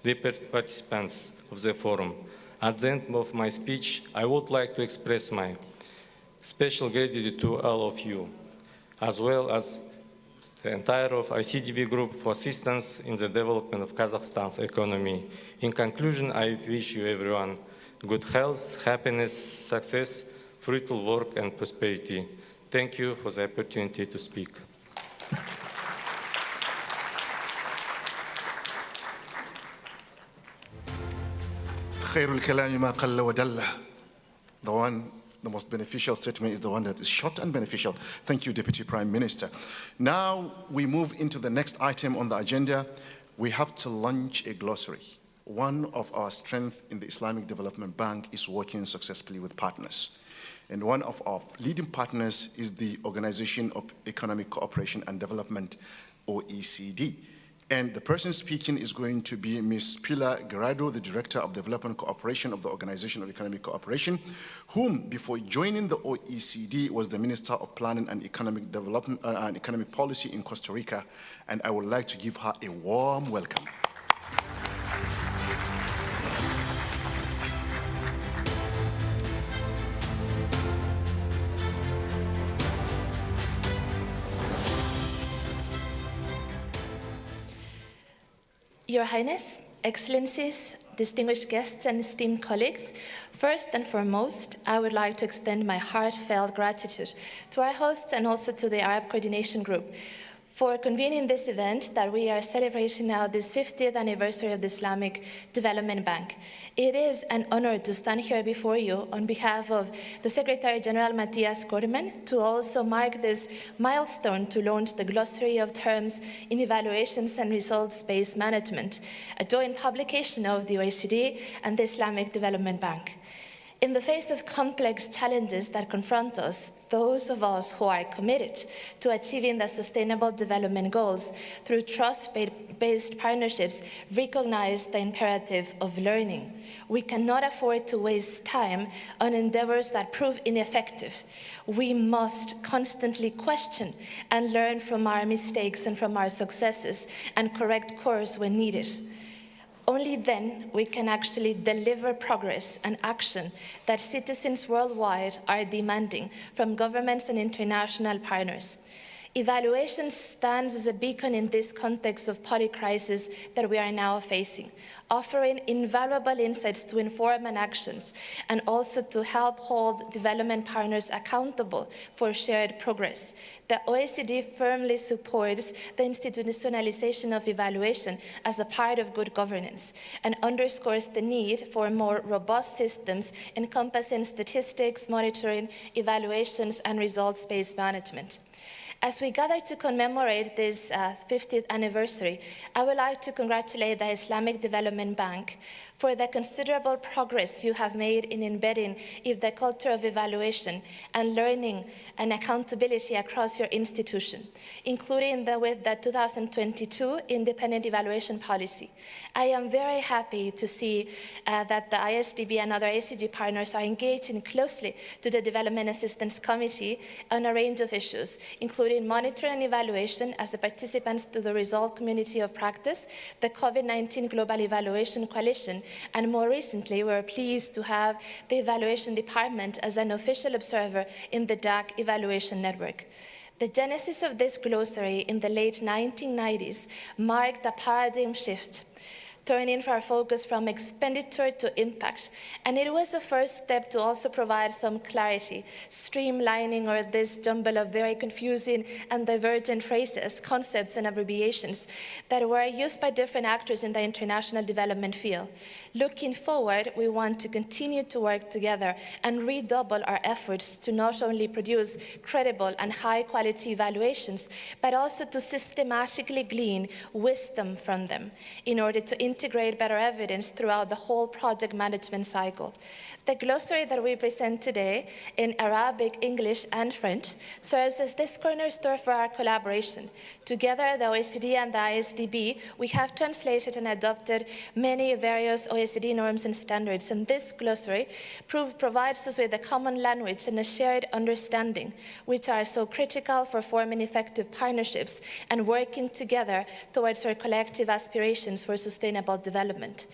the participants of the forum. At the end of my speech, I would like to express my special gratitude to all of you, as well as the entire of ICDB Group for assistance in the development of Kazakhstan's economy. In conclusion, I wish you everyone good health, happiness, success, fruitful work, and prosperity. Thank you for the opportunity to speak. خير الكلام ما قل ودل. The most beneficial statement is the one that is short and beneficial. Thank you, Deputy Prime Minister. Now we move into the next item on the agenda. We have to launch a glossary. One of our strengths in the Islamic Development Bank is working successfully with partners. And one of our leading partners is the Organization of Economic Cooperation and Development, OECD. And the person speaking is going to be Ms. Pilar Garrido, the Director of Development Cooperation of the Organization of Economic Cooperation, whom, before joining the OECD, was the Minister of Planning and Economic Development and Economic Policy in Costa Rica. And I would like to give her a warm welcome. Your Highness, Excellencies, distinguished guests, and esteemed colleagues, first and foremost, I would like to extend my heartfelt gratitude to our hosts and also to the Arab Coordination Group for convening this event that we are celebrating now, this 50th anniversary of the Islamic Development Bank. It is an honor to stand here before you on behalf of the Secretary General Matthias Cormann to also mark this milestone to launch the glossary of terms in evaluations and results-based management, a joint publication of the OECD and the Islamic Development Bank. In the face of complex challenges that confront us, those of us who are committed to achieving the Sustainable Development Goals through trust-based partnerships recognize the imperative of learning. We cannot afford to waste time on endeavors that prove ineffective. We must constantly question and learn from our mistakes and from our successes and correct course when needed. Only then we can actually deliver progress and action that citizens worldwide are demanding from governments and international partners. Evaluation stands as a beacon in this context of polycrisis that we are now facing, offering invaluable insights to inform and actions, and also to help hold development partners accountable for shared progress. The OECD firmly supports the institutionalization of evaluation as a part of good governance and underscores the need for more robust systems encompassing statistics, monitoring, evaluations, and results-based management. As we gather to commemorate this 50th anniversary, I would like to congratulate the Islamic Development Bank for the considerable progress you have made in embedding the culture of evaluation and learning and accountability across your institution, including with the 2022 Independent Evaluation Policy. I am very happy to see that the ISDB and other ACG partners are engaging closely to the Development Assistance Committee on a range of issues, including monitoring and evaluation as the participants to the Result Community of Practice, the COVID-19 Global Evaluation Coalition, and more recently, we're pleased to have the Evaluation Department as an official observer in the DAC Evaluation Network. The genesis of this glossary in the late 1990s marked a paradigm shift turning our focus from expenditure to impact. And it was a first step to also provide some clarity, streamlining or this jumble of very confusing and divergent phrases, concepts, and abbreviations that were used by different actors in the international development field. Looking forward, we want to continue to work together and redouble our efforts to not only produce credible and high-quality evaluations, but also to systematically glean wisdom from them in order to integrate better evidence throughout the whole project management cycle. The glossary that we present today in Arabic, English, and French serves as this cornerstone for our collaboration. Together, the OECD and the ISDB, we have translated and adopted many various OECD norms and standards, and this glossary provides us with a common language and a shared understanding, which are so critical for forming effective partnerships and working together towards our collective aspirations for sustainable development.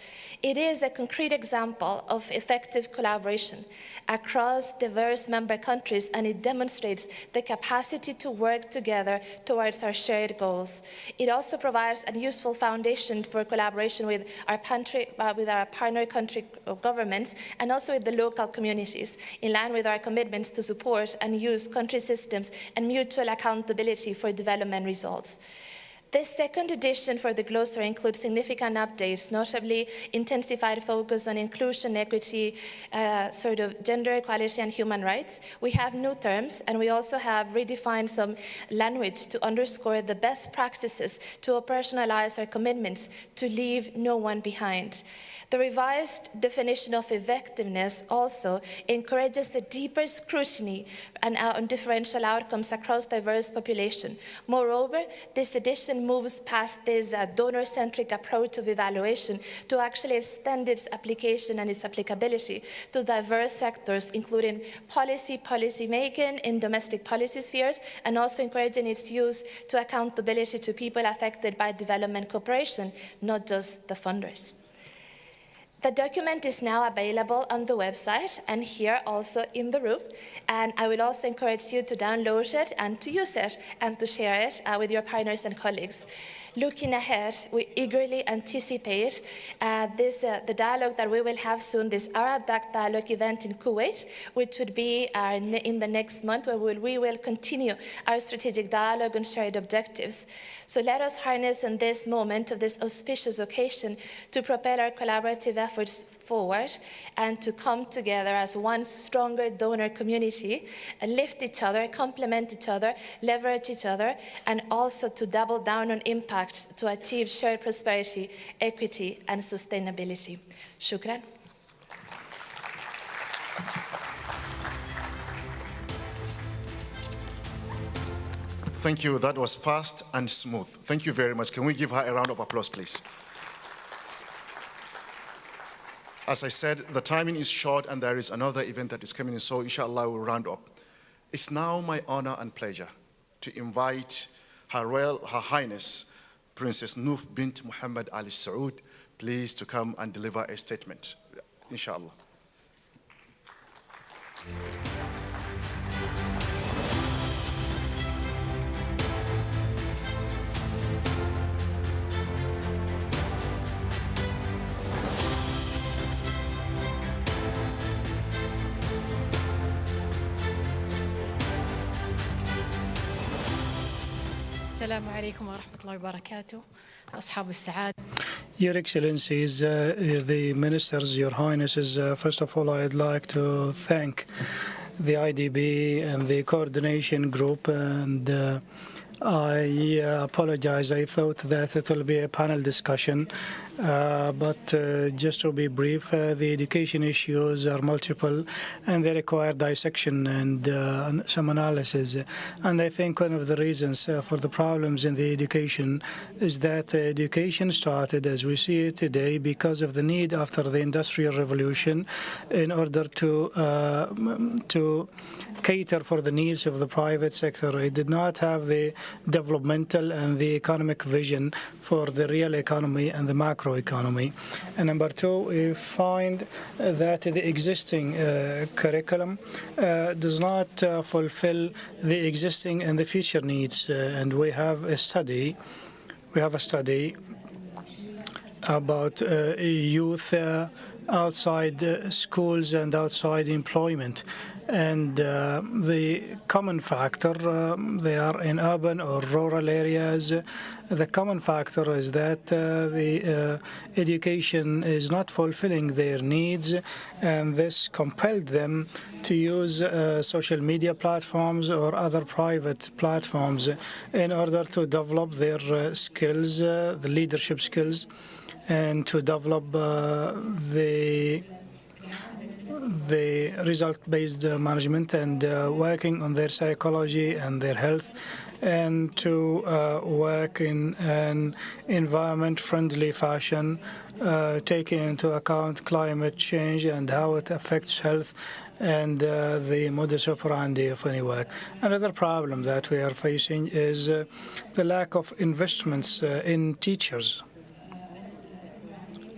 It is a concrete example of effective collaboration across diverse member countries, and it demonstrates the capacity to work together towards our shared goals. It also provides a useful foundation for collaboration with our partner country governments and also with the local communities, in line with our commitments to support and use country systems and mutual accountability for development results. This second edition for the glossary includes significant updates, notably intensified focus on inclusion, equity, gender equality and human rights. We have new terms, and we also have redefined some language to underscore the best practices to operationalize our commitments to leave no one behind. The revised definition of effectiveness also encourages a deeper scrutiny and differential outcomes across diverse population. Moreover, this edition moves past this donor-centric approach of evaluation to actually extend its application and its applicability to diverse sectors, including policy making in domestic policy spheres, and also encouraging its use to accountability to people affected by development cooperation, not just the funders. The document is now available on the website and here also in the room, and I will also encourage you to download it and to use it and to share it with your partners and colleagues. Looking ahead, we eagerly anticipate the dialogue that we will have soon, this Arab Dialogue event in Kuwait, which would be in the next month, where we will continue our strategic dialogue on shared objectives. So let us harness on this moment of this auspicious occasion to propel our collaborative efforts forward and to come together as one stronger donor community, and lift each other, complement each other, leverage each other, and also to double down on impact to achieve shared prosperity, equity, and sustainability. Shukran. Thank you. That was fast and smooth. Thank you very much. Can we give her a round of applause, please? As I said, the timing is short and there is another event that is coming in, so inshallah we'll round up. It's now my honor and pleasure to invite Her Highness Princess Noof bint Muhammad Al Saud, please to come and deliver a statement, inshallah. السلام عليكم ورحمة الله وبركاته أصحاب السعادة. Your Excellencies, the Ministers, Your Highnesses, first of all, I'd like to thank the IDB and the coordination group, and I apologize. I thought that it will be a panel discussion, but just to be brief, the education issues are multiple and they require dissection and some analysis. And I think one of the reasons for the problems in the education is that education started, as we see it today, because of the need after the Industrial Revolution in order to cater for the needs of the private sector. It did not have the developmental and the economic vision for the real economy and the macroeconomy. And number two, we find that the existing curriculum does not fulfill the existing and the future needs. And we have a study about youth outside schools and outside employment. And the common factor, they are in urban or rural areas. The common factor is that the education is not fulfilling their needs, and this compelled them to use social media platforms or other private platforms in order to develop their skills, the leadership skills, and to develop the result-based management and working on their psychology and their health, and to work in an environment-friendly fashion, taking into account climate change and how it affects health and the modus operandi of any work. Another problem that we are facing is the lack of investments in teachers.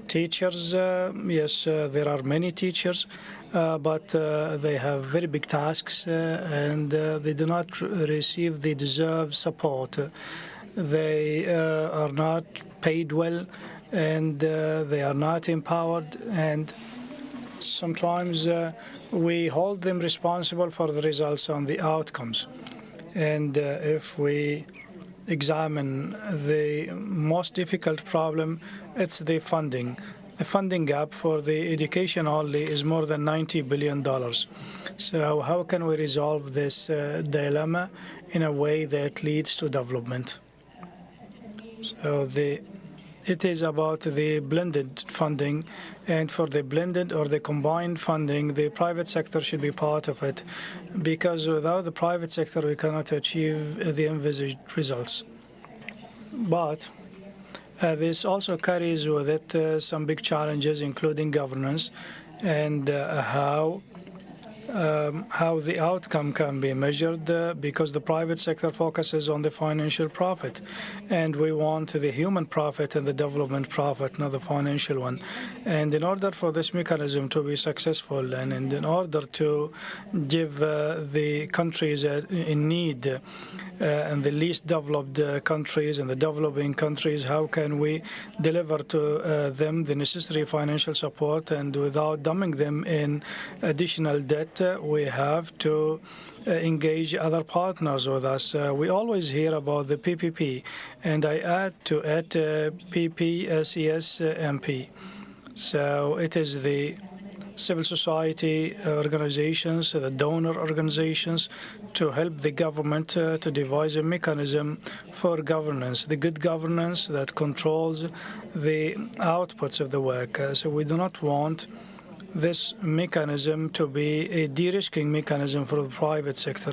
Teachers, yes, there are many teachers, but they have very big tasks and they do not receive the deserved support. They are not paid well, and they are not empowered, and sometimes we hold them responsible for the results on the outcomes. And if we examine the most difficult problem, it's the funding. The funding gap for the education only is more than $90 billion. So how can we resolve this dilemma in a way that leads to development? So it is about the blended funding, and for the blended or the combined funding, the private sector should be part of it, because without the private sector, we cannot achieve the envisaged results. But this also carries with it some big challenges, including governance and how the outcome can be measured, because the private sector focuses on the financial profit, and we want the human profit and the development profit, not the financial one. And in order for this mechanism to be successful, and in order to give the countries in need and the least developed countries and the developing countries, how can we deliver to them the necessary financial support, and without dumping them in additional debt, we have to engage other partners with us. We always hear about the PPP, and I add to it PPSES-MP. So it is the civil society organizations, the donor organizations, to help the government to devise a mechanism for governance, the good governance that controls the outputs of the work. So we do not want this mechanism to be a de-risking mechanism for the private sector.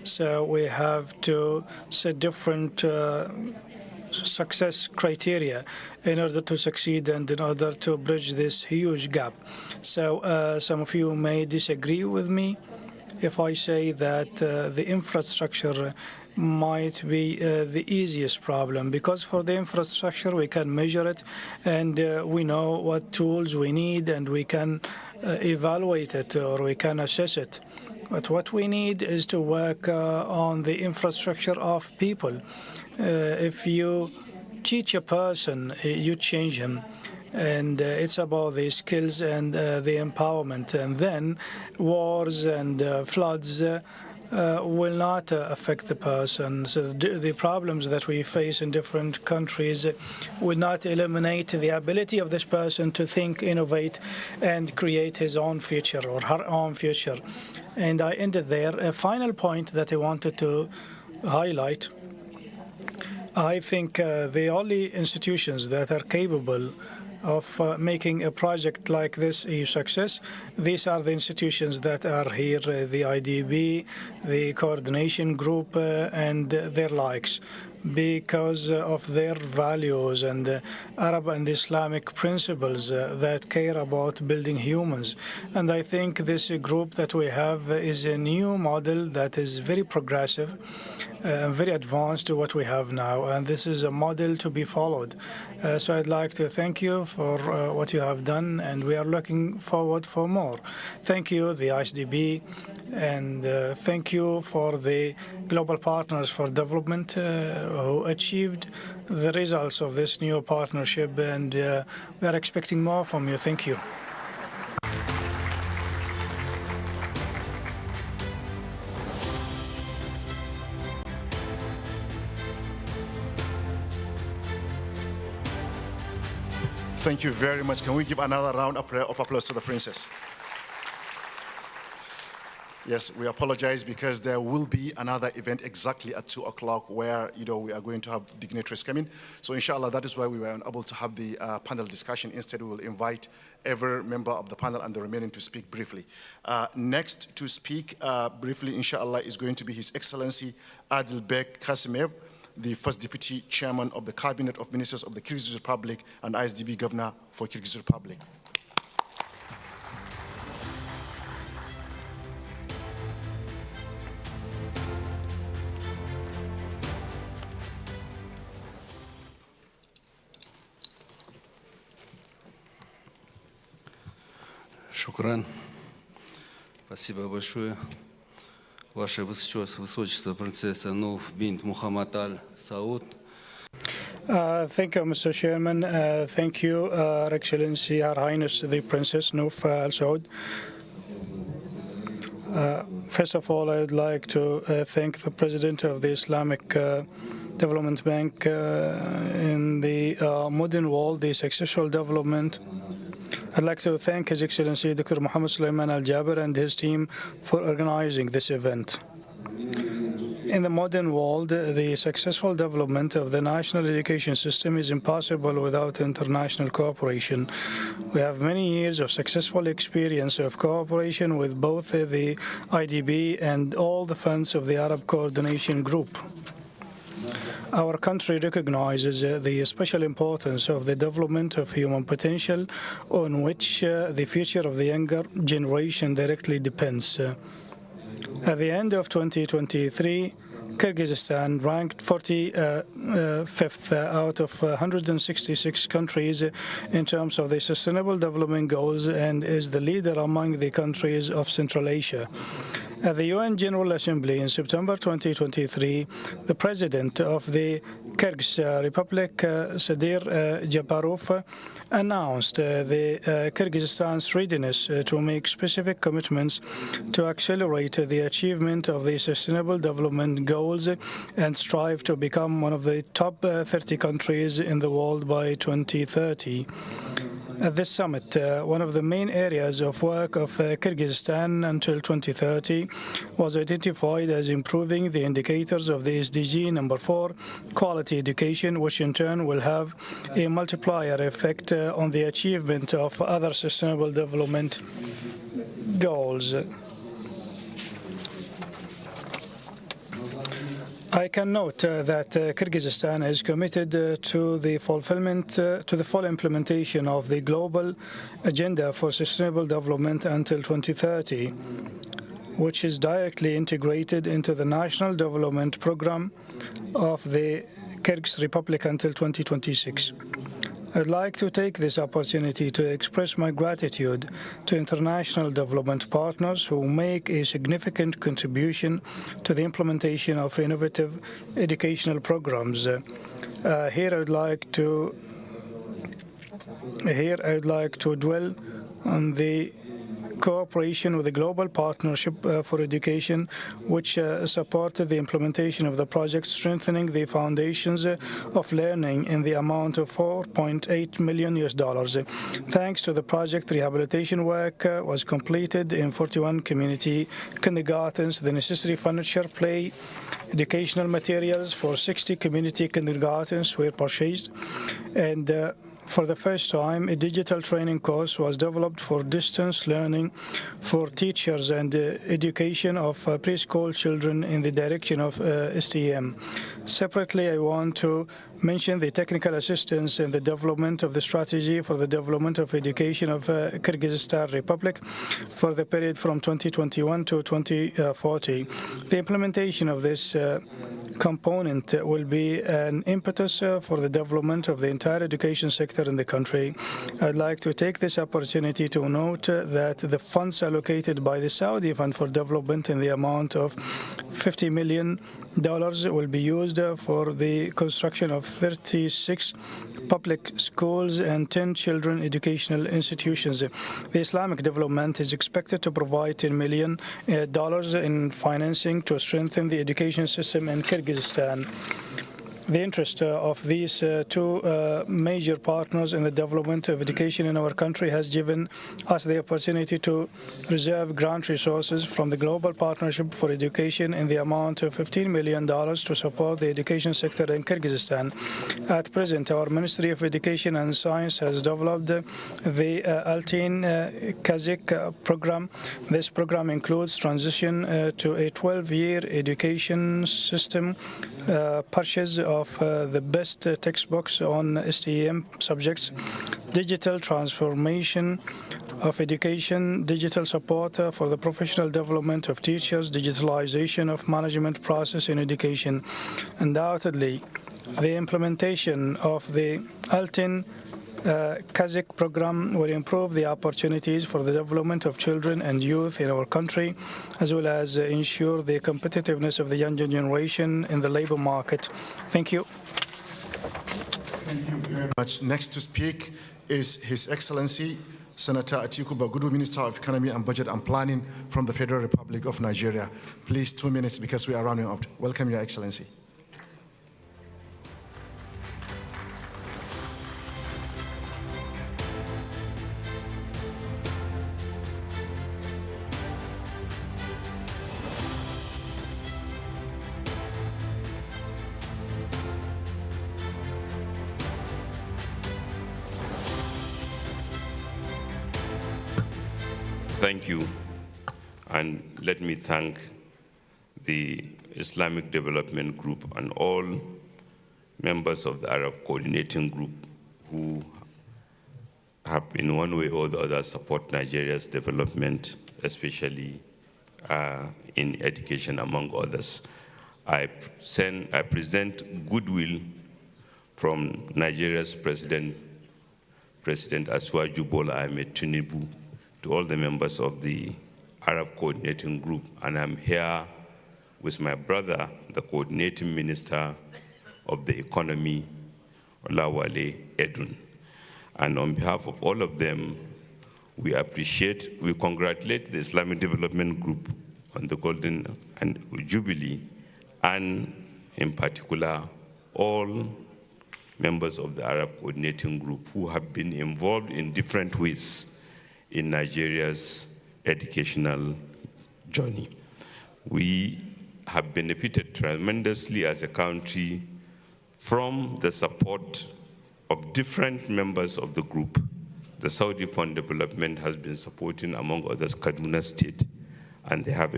So we have to set different success criteria in order to succeed and in order to bridge this huge gap. So some of you may disagree with me if I say that the infrastructure might be the easiest problem, because for the infrastructure we can measure it, and we know what tools we need, and we can evaluate it or we can assess it. But what we need is to work on the infrastructure of people. If you teach a person, you change him. And it's about the skills and the empowerment. And then wars and floods will not affect the person. So the problems that we face in different countries will not eliminate the ability of this person to think, innovate, and create his own future or her own future. And I ended there. A final point that I wanted to highlight: I think the only institutions that are capable of making a project like this a success, these are the institutions that are here, the IDB, the coordination group, and their likes, because of their values and Arab and Islamic principles that care about building humans. And I think this group that we have is a new model that is very progressive, very advanced to what we have now, and this is a model to be followed. So I'd like to thank you for what you have done, and we are looking forward for more. Thank you, the ISDB, and thank you for the global partners for development who achieved the results of this new partnership, and we are expecting more from you. Thank you. Thank you very much. Can we give another round of applause to the princess? Yes, we apologize because there will be another event exactly at 2 o'clock where, we are going to have dignitaries coming. So inshallah, that is why we were unable to have the panel discussion. Instead, we will invite every member of the panel and the remaining to speak briefly. Next to speak briefly, inshallah, is going to be His Excellency Adilbek Kasimev, the First Deputy Chairman of the Cabinet of Ministers of the Kyrgyz Republic and ISDB Governor for Kyrgyz Republic. Шукран. Спасибо большое. Ваше Высочество, принцесса Нуф бинт Мухаммад Аль-Сауд. Thank you, Mr. Chairman. Thank you, Her Excellency, Her Highness, the Princess Nuf Al Saud. First of all, I would like to thank the President of the Islamic Development Bank in the modern world, the successful development. I'd like to thank His Excellency Dr. Muhammad Sulaiman Al-Jaber and his team for organizing this event. In the modern world, the successful development of the national education system is impossible without international cooperation. We have many years of successful experience of cooperation with both the IDB and all the funds of the Arab Coordination Group. Our country recognizes the special importance of the development of human potential on which the future of the younger generation directly depends. At the end of 2023, Kyrgyzstan ranked 45th out of 166 countries in terms of the Sustainable Development Goals and is the leader among the countries of Central Asia. At the UN General Assembly in September 2023, the President of the Kyrgyz Republic, Sadir Japarov, announced the Kyrgyzstan's readiness to make specific commitments to accelerate the achievement of the Sustainable Development Goals and strive to become one of the top 30 countries in the world by 2030. At this summit, one of the main areas of work of Kyrgyzstan until 2030 was identified as improving the indicators of the SDG number 4, quality education, which in turn will have a multiplier effect on the achievement of other sustainable development goals. I can note that Kyrgyzstan is committed to the full implementation of the global agenda for sustainable development until 2030, which is directly integrated into the national development program of the Kyrgyz Republic until 2026. I'd like to take this opportunity to express my gratitude to international development partners who make a significant contribution to the implementation of innovative educational programs. Here I'd like to dwell on the cooperation with the Global Partnership for Education, which supported the implementation of the project strengthening the foundations of learning in the amount of $4.8 million. Thanks to the project, rehabilitation work was completed in 41 community kindergartens. The necessary furniture, play, educational materials for 60 community kindergartens were purchased, and for the first time, a digital training course was developed for distance learning for teachers and education of preschool children in the direction of STEM. Separately, I want to mention the technical assistance in the development of the strategy for the development of education of Kyrgyzstan Republic for the period from 2021 to 2040. The implementation of this component will be an impetus for the development of the entire education sector sector in the country. I'd like to take this opportunity to note that the funds allocated by the Saudi Fund for Development in the amount of $50 million will be used for the construction of 36 public schools and 10 children educational institutions. The Islamic Development is expected to provide $10 million in financing to strengthen the education system in Kyrgyzstan. The interest of these two major partners in the development of education in our country has given us the opportunity to reserve grant resources from the Global Partnership for Education in the amount of $15 million to support the education sector in Kyrgyzstan. At present, our Ministry of Education and Science has developed the Altin Kazakh program. This program includes transition to a 12-year education system, purchase of the best textbooks on STEM subjects, digital transformation of education, digital support for the professional development of teachers, digitalization of management process in education. Undoubtedly, the implementation of the Altin Kazakh program will improve the opportunities for the development of children and youth in our country, as well as ensure the competitiveness of the younger generation in the labor market. Thank you. Thank you very much. Next to speak is His Excellency Senator Atiku Bagudu, Minister of Economy and Budget and Planning from the Federal Republic of Nigeria. Please, 2 minutes because we are running up. Welcome, Your Excellency. Thank you, and let me thank the Islamic Development Group and all members of the Arab Coordinating Group who have in one way or the other support Nigeria's development, especially in education, among others. I present goodwill from Nigeria's President Asiwaju Bola Ahmed Tinubu to all the members of the Arab Coordinating Group, and I'm here with my brother, the Coordinating Minister of the Economy, Olawale Edun. And on behalf of all of them, we congratulate the Islamic Development Group on the Golden Jubilee, and in particular, all members of the Arab Coordinating Group who have been involved in different ways in Nigeria's educational journey. We have benefited tremendously as a country from the support of different members of the group. The Saudi Fund Development has been supporting, among others, Kaduna State, and they have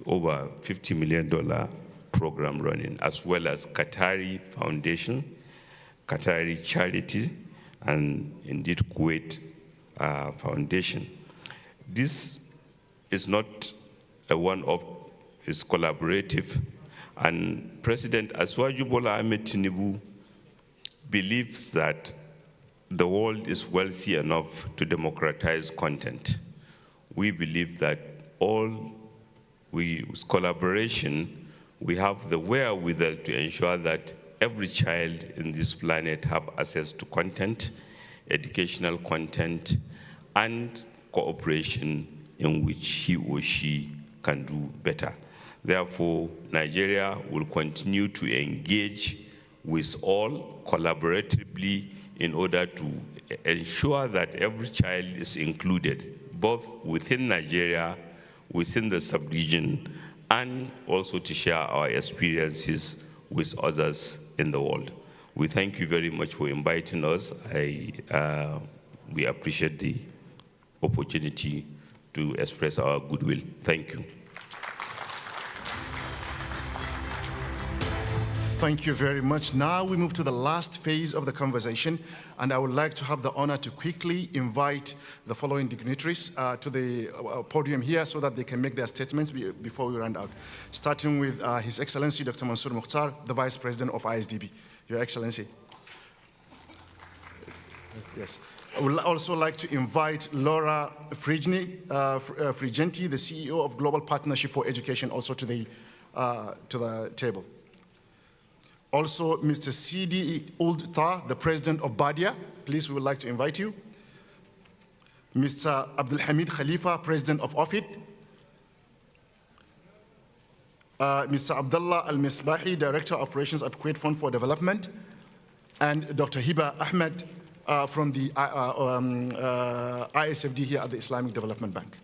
over $50 million program running, as well as Qatari Foundation, Qatari Charity, and indeed Kuwait Foundation. This is not a one-off, it's collaborative, and President Asiwaju Bola Ahmed Tinubu believes that the world is wealthy enough to democratize content. We believe that with collaboration, we have the wherewithal to ensure that every child in this planet have access to content, educational content, and cooperation in which he or she can do better. Therefore, Nigeria will continue to engage with all collaboratively in order to ensure that every child is included, both within Nigeria, within the sub-region, and also to share our experiences with others in the world. We thank you very much for inviting us. We appreciate the opportunity to express our goodwill. Thank you. Thank you very much. Now we move to the last phase of the conversation, and I would like to have the honor to quickly invite the following dignitaries to the podium here so that they can make their statements before we round out. Starting with His Excellency Dr. Mansour Mukhtar, the Vice President of ISDB. Your Excellency. Yes. I would also like to invite Laura Frigenti, the CEO of Global Partnership for Education, also to the table. Also, Mr. Sidi Ould Tah, the president of Badia, please, we would like to invite you. Mr. Abdul Hamid Khalifa, president of OFID. Mr. Abdullah Al-Misbahi, director of operations at Kuwait Fund for Development. And Dr. Hiba Ahmed from the ISFD here at the Islamic Development Bank.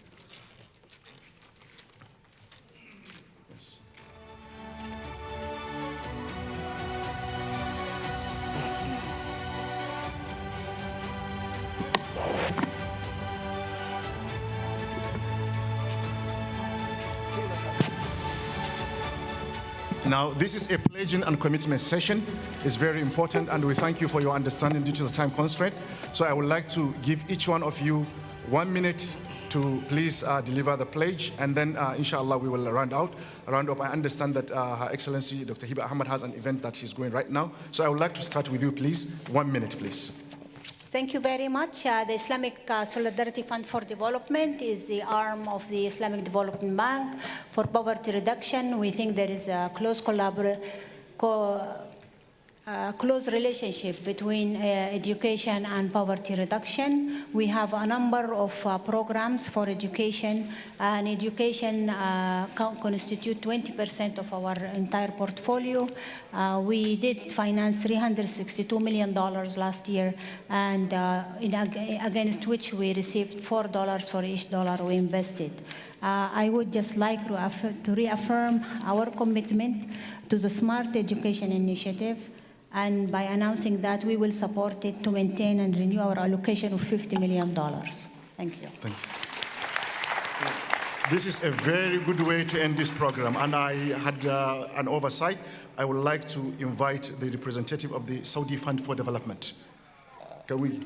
Now, this is a pledging and commitment session. It's very important, and we thank you for your understanding due to the time constraint. So I would like to give each one of you 1 minute to please deliver the pledge, and then inshallah we will round up. I understand that Her Excellency Dr. Hiba Ahmed has an event that she's going right now. So I would like to start with you, please. 1 minute, please. Thank you very much. The Islamic Solidarity Fund for Development is the arm of the Islamic Development Bank for poverty reduction. We think there is a close close relationship between education and poverty reduction. We have a number of programs for education, and education constitute 20% of our entire portfolio. We did finance $362 million last year, and against which we received $4 for each dollar we invested. I would just like to reaffirm our commitment to the Smart Education Initiative, and by announcing that we will support it to maintain and renew our allocation of $50 million. Thank you. Thank you. This is a very good way to end this program, and I had an oversight. I would like to invite the representative of the Saudi Fund for Development. Can we?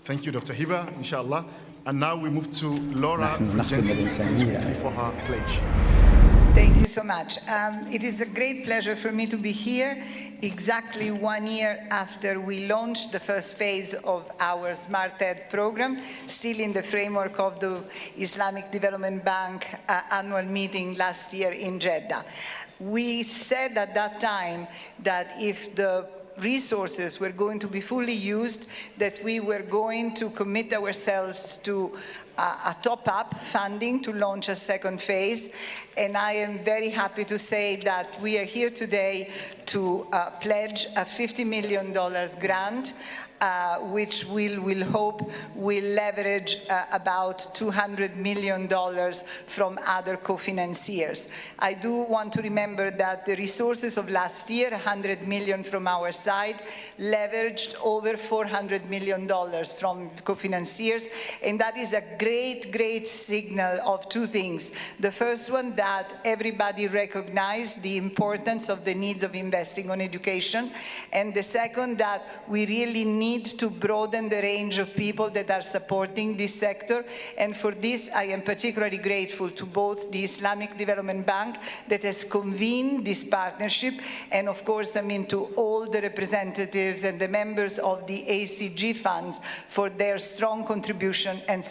Thank you, Dr. Hiba, inshallah. And now we move to Laura Frigenti for her pledge. Thank you so much. It is a great pleasure for me to be here exactly 1 year after we launched the first phase of our Smart Ed program, still in the framework of the Islamic Development Bank annual meeting last year in Jeddah. We said at that time that if the resources were going to be fully used, that we were going to commit ourselves to a top-up funding to launch a second phase. And I am very happy to say that we are here today to pledge a $50 million grant, which we'll hope will leverage about $200 million from other co-financiers. I do want to remember that the resources of last year, $100 million from our side, leveraged over $400 million from co-financiers, and that is a great, great signal of two things. The first one, that everybody recognized the importance of the needs of investing on education, and the second, that we really need to broaden the range of people that are supporting this sector. And for this, I am particularly grateful to both the Islamic Development Bank that has convened this partnership, and of course, to all the representatives and the members of the ACG funds for their strong contribution and support.